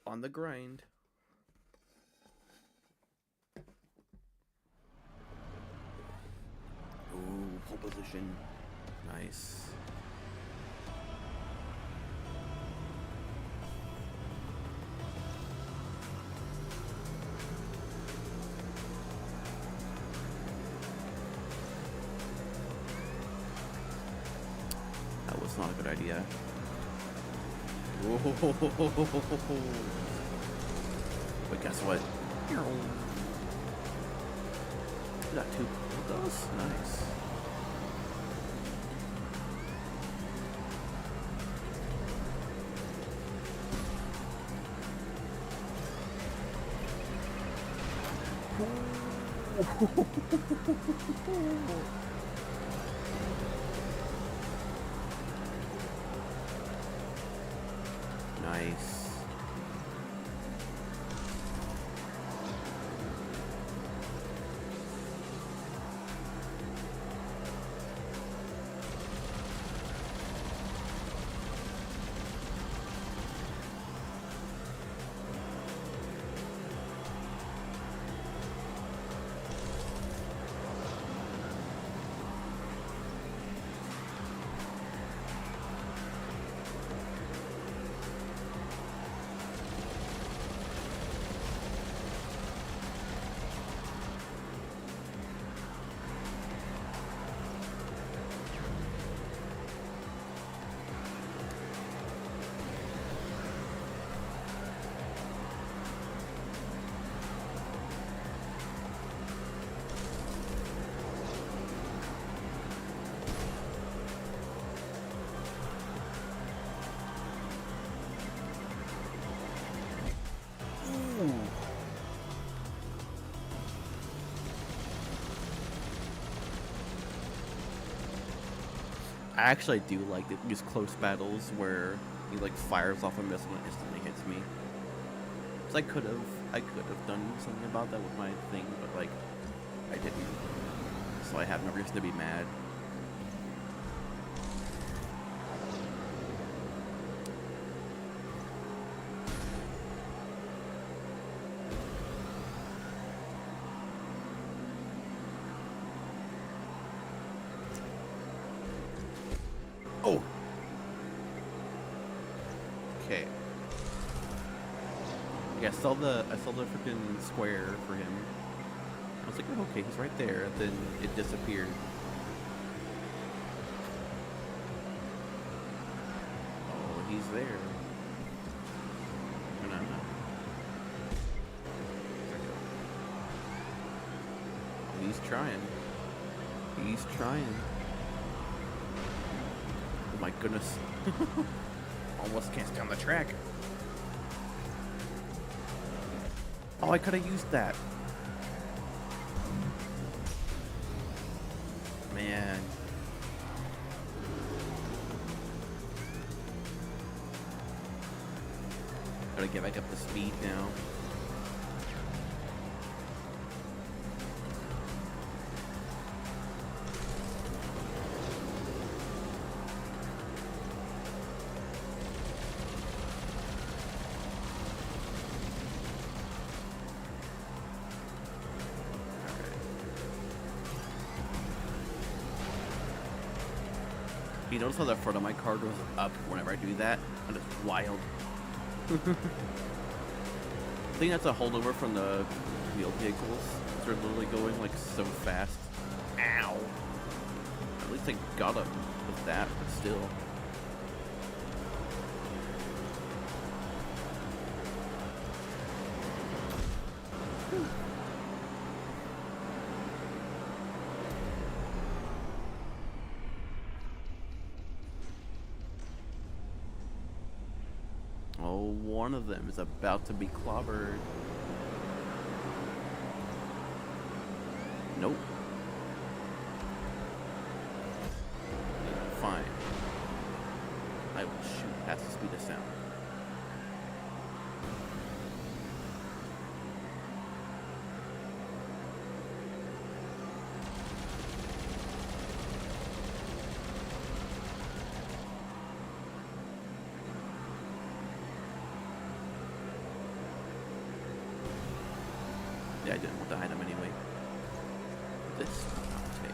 on the grind. Ooh, pole position. Nice. That was not a good idea. Whoa. But guess what? You got 2 of those? Nice. Nice. I actually do like these close battles where he like fires off a missile and instantly hits me. So I could have done something about that with my thing, but like I didn't. So I have no reason to be mad. Oh. Okay. Yeah, I saw the freaking square for him. I was like, oh, okay, he's right there. And then it disappeared. Oh, he's there. No. He's trying. He's trying. Oh my goodness. Almost can't stay on the track. Oh, I could have used that. Man. Gotta get back up to speed now. You notice how the front of my car goes up whenever I do that? And it's wild. I think that's a holdover from the wheeled vehicles. They're literally going like so fast. Ow! At least I got up with that, but still. Oh, one of them is about to be clobbered. Nope. Fine. I will shoot past the speed of sound. Yeah, I didn't want the item anyway. This will not take.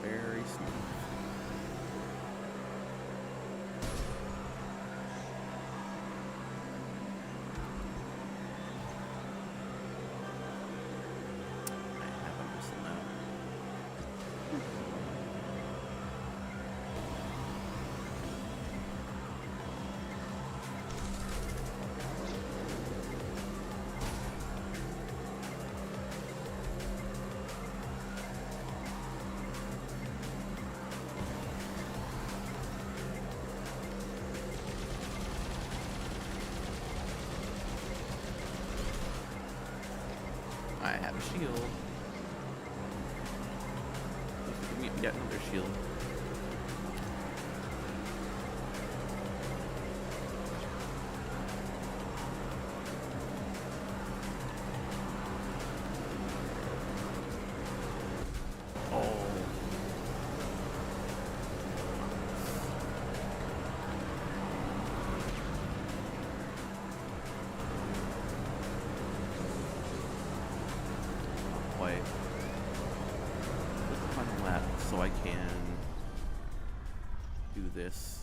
Very smooth. I have a shield. We got another shield. Oh. Quite. With the final lap, so I can do this.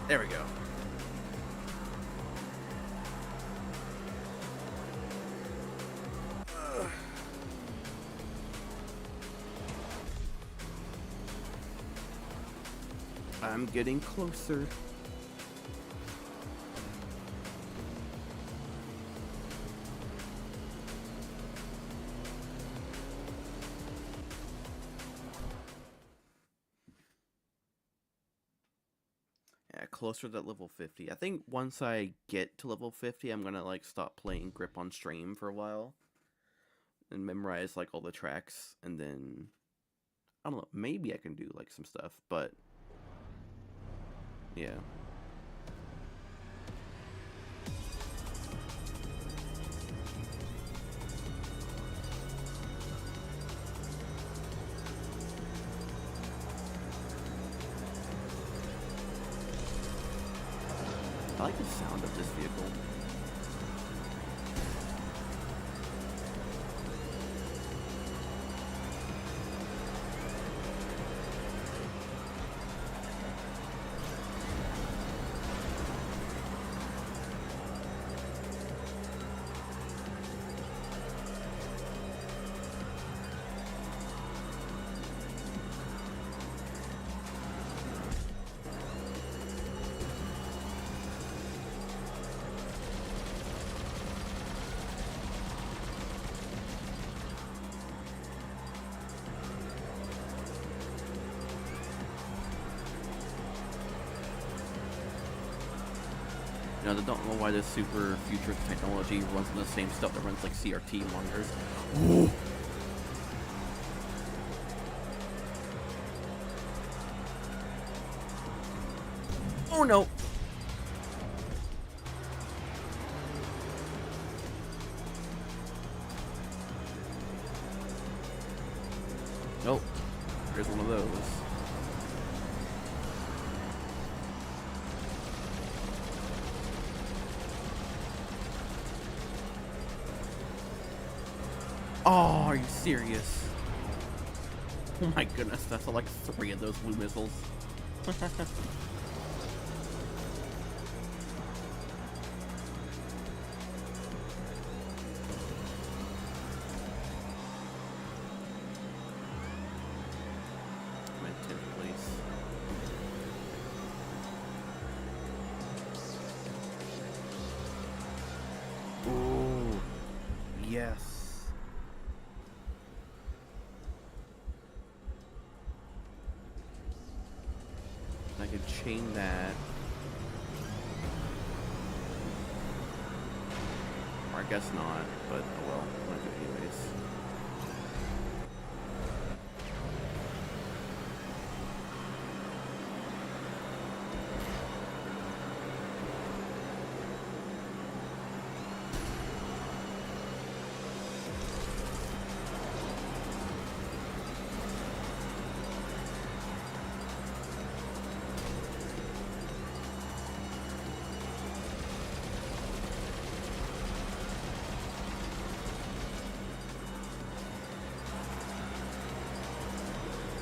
There we go. I'm getting closer. Yeah, closer to that level 50. I think once I get to level 50, I'm gonna like stop playing Grip on Stream for a while and memorize like all the tracks, and then I don't know, maybe I can do like some stuff, but yeah. I like the sound of this vehicle. You know, I don't know why this super futuristic technology runs on the same stuff that runs like CRT monitors. Ooh. Oh no! Nope. Here's one of those. Oh, are you serious? Oh my goodness, that's like 3 of those blue missiles. I'm in 10th place. Oh, yes. I could chain that. Or I guess not, but oh well, I'm gonna do it anyways.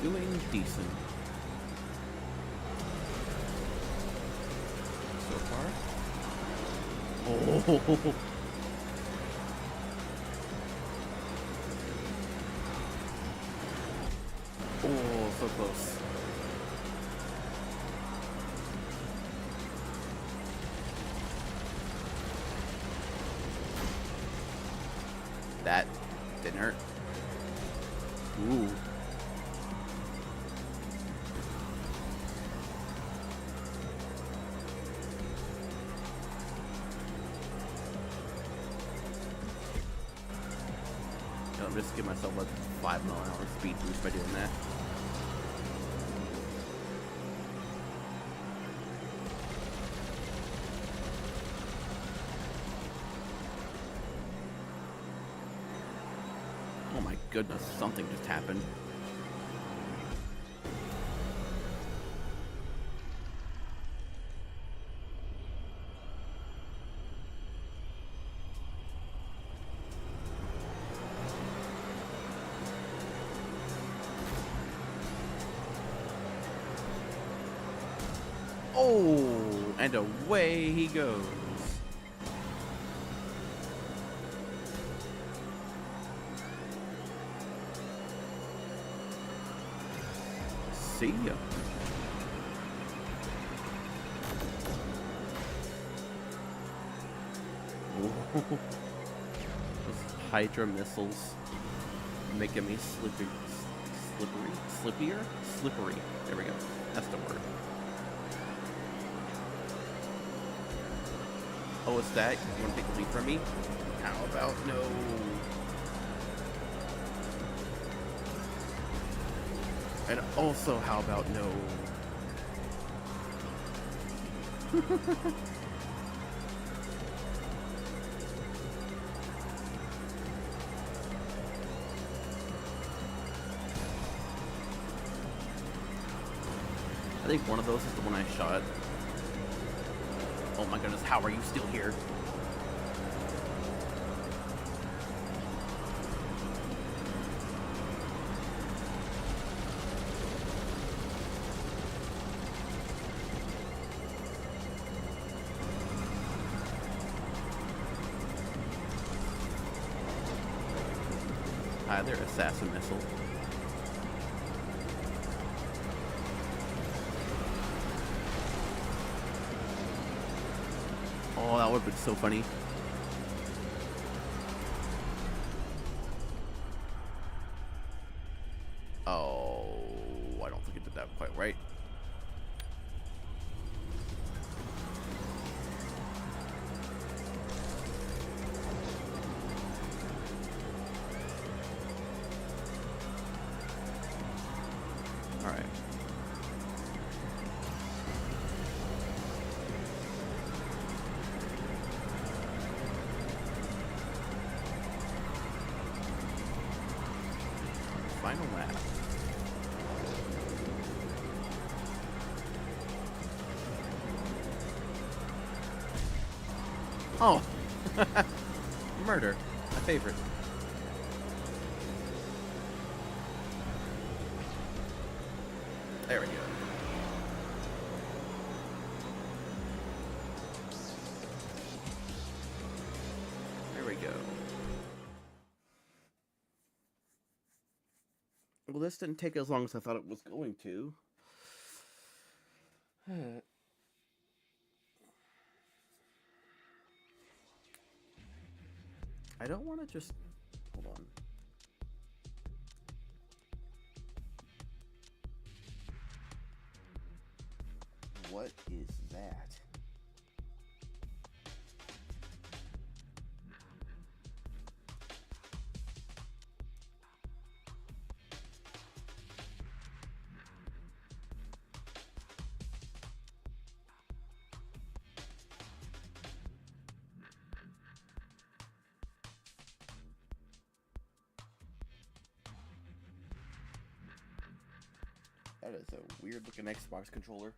Doing decent so far. Oh. Oh, so close. That didn't hurt. Ooh. I'll just give myself a 5-mile-an-hour speed boost by doing that. Oh my goodness, something just happened. Oh, and away he goes. See ya. Those Hydra missiles making me slippery. Slippery. There we go. That's the word. Oh, it's that? You want to take the lead from me? How about no? And also, how about no? I think one of those is the one I shot. Oh my goodness, how are you still here? Either assassin missile. Oh, that would have been so funny. Oh, I don't think it did that quite right. All right. Final lap. Oh, murder, my favorite. There we go. There we go. Well, this didn't take as long as I thought it was going to. I don't want to just... Hold on. What is that? That is a weird looking Xbox controller.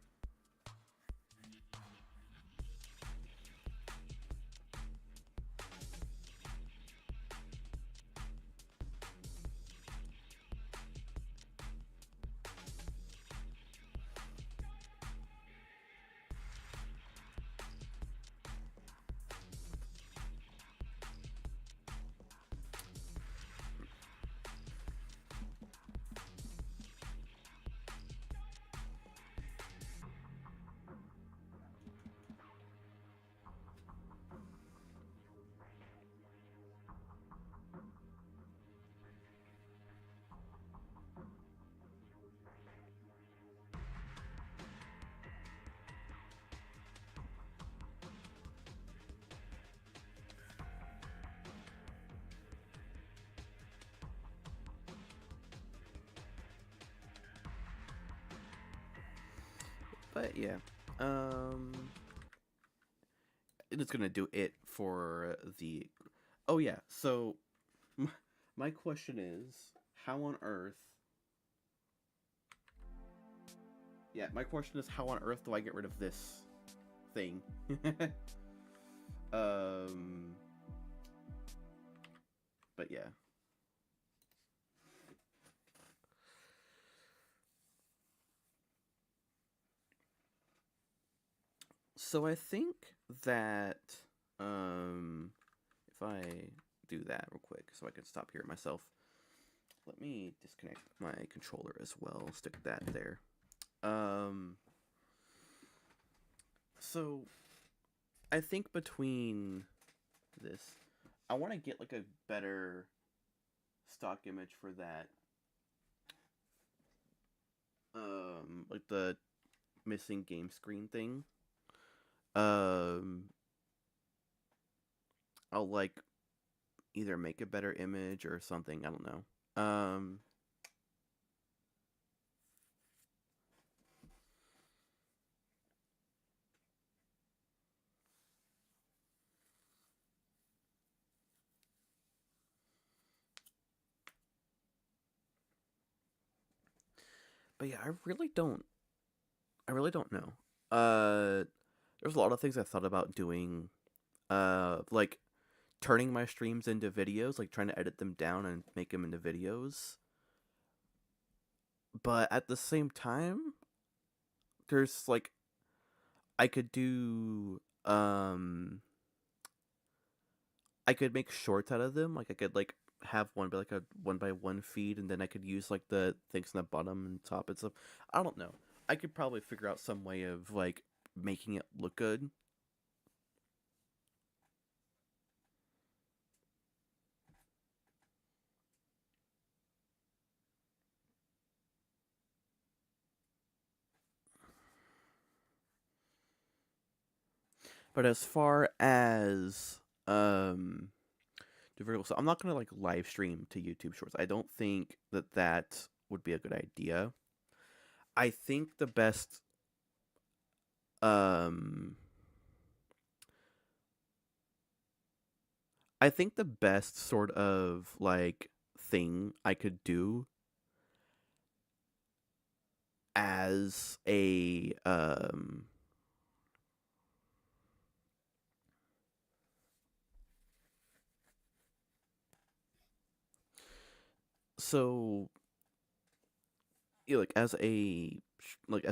But yeah, um, it's gonna do it for the. Oh yeah, so my question is, how on earth? Yeah, my question is, how on earth do I get rid of this thing? um, but yeah. So I think that if I do that real quick, so I can stop hearing myself. Let me disconnect my controller as well. Stick that there. Um, so I think between this, I want to get like a better stock image for that. Like the missing game screen thing. Um, I'll like either make a better image or something. I don't know. But yeah, I really don't. I really don't know. There's a lot of things I thought about doing. Like turning my streams into videos, like trying to edit them down and make them into videos. But at the same time, there's like I could do I could make shorts out of them. Like I could like have one by like a 1 by 1 feed, and then I could use like the things on the bottom and top and stuff. I don't know. I could probably figure out some way of like making it look good. But as far as the vertical, so I'm not gonna like live stream to YouTube Shorts. I don't think that that would be a good idea. I think the best um I think the best sort of like thing I could do as a so like as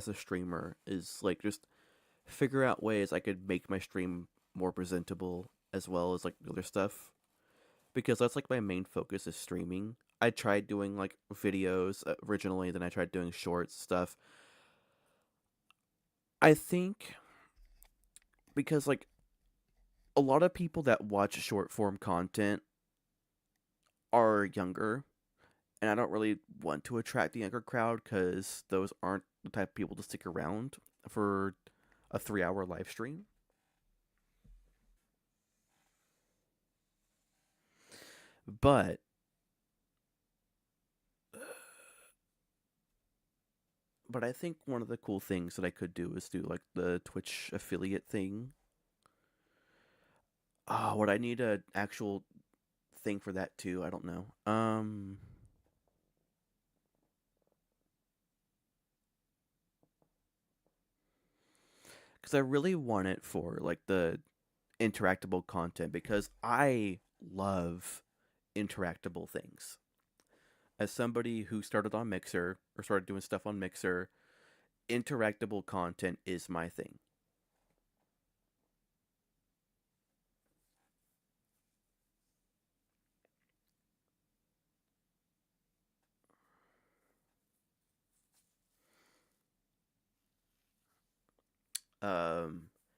a streamer is like just figure out ways I could make my stream more presentable as well as like other stuff, because that's like my main focus is streaming. I tried doing like videos originally, then I tried doing shorts stuff. I think because like a lot of people that watch short form content are younger, and I don't really want to attract the younger crowd because those aren't the type of people to stick around for a 3 hour live stream. But I think one of the cool things that I could do is do like the Twitch affiliate thing. Oh, would I need an actual thing for that too? I don't know. Because I really want it for like the interactable content because I love interactable things. As somebody who started on Mixer or started doing stuff on Mixer, interactable content is my thing.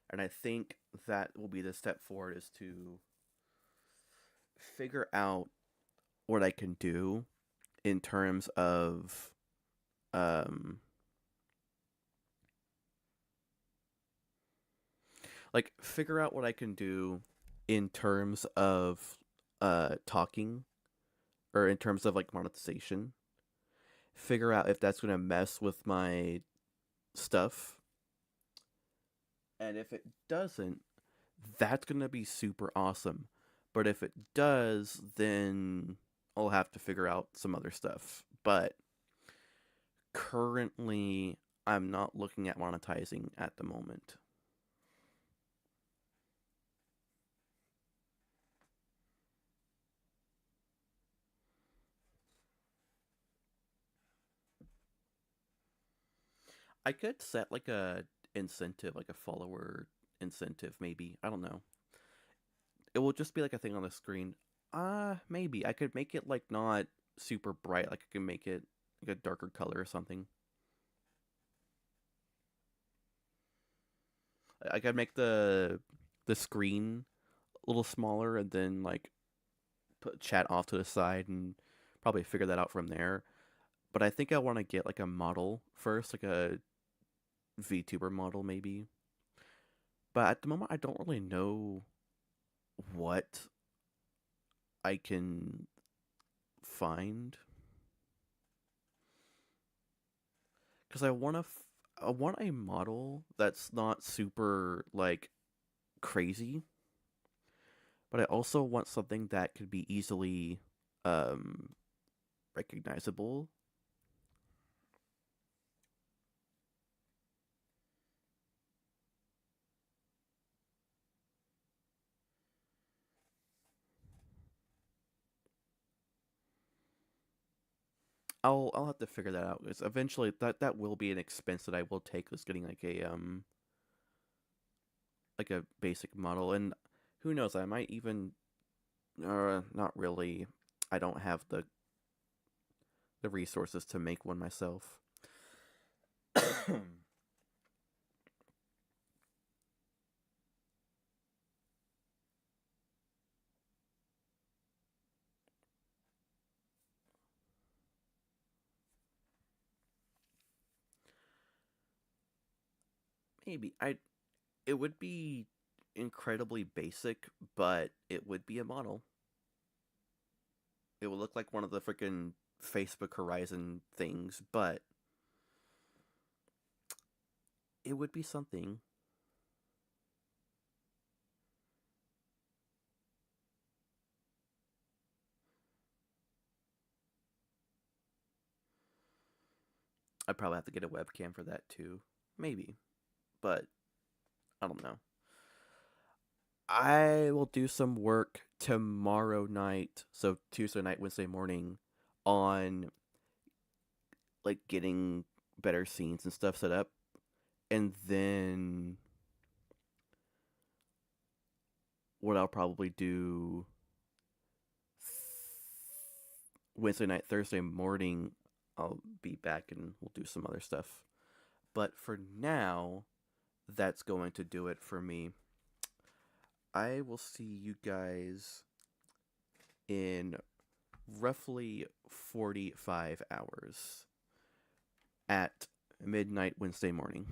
And I think that will be the step forward is to figure out what I can do in terms of um like figure out what I can do in terms of talking or in terms of like monetization. Figure out if that's going to mess with my stuff And if it doesn't, that's going to be super awesome. But if it does, then I'll have to figure out some other stuff. But currently, I'm not looking at monetizing at the moment. I could set like a incentive, like a follower incentive, maybe. I don't know. It will just be like a thing on the screen. Maybe I could make it like not super bright. Like I can make it like a darker color or something. I could make the screen a little smaller and then like put chat off to the side and probably figure that out from there. But I think I want to get like a model first, like a VTuber model maybe. But at the moment, I don't really know what I can find because I want a model that's not super like crazy, but I also want something that could be easily um recognizable. I'll have to figure that out because eventually that will be an expense that I will take is getting like a basic model, and who knows, I might even not really. I don't have the resources to make one myself. Maybe I it would be incredibly basic, but it would be a model. It would look like one of the freaking Facebook Horizon things, but it would be something. I'd probably have to get a webcam for that too. Maybe, but I don't know. I will do some work tomorrow night, so Tuesday night, Wednesday morning, on like getting better scenes and stuff set up, and then what I'll probably do Wednesday night, Thursday morning, I'll be back and we'll do some other stuff. But for now, that's going to do it for me. I will see you guys in roughly 45 hours at midnight Wednesday morning.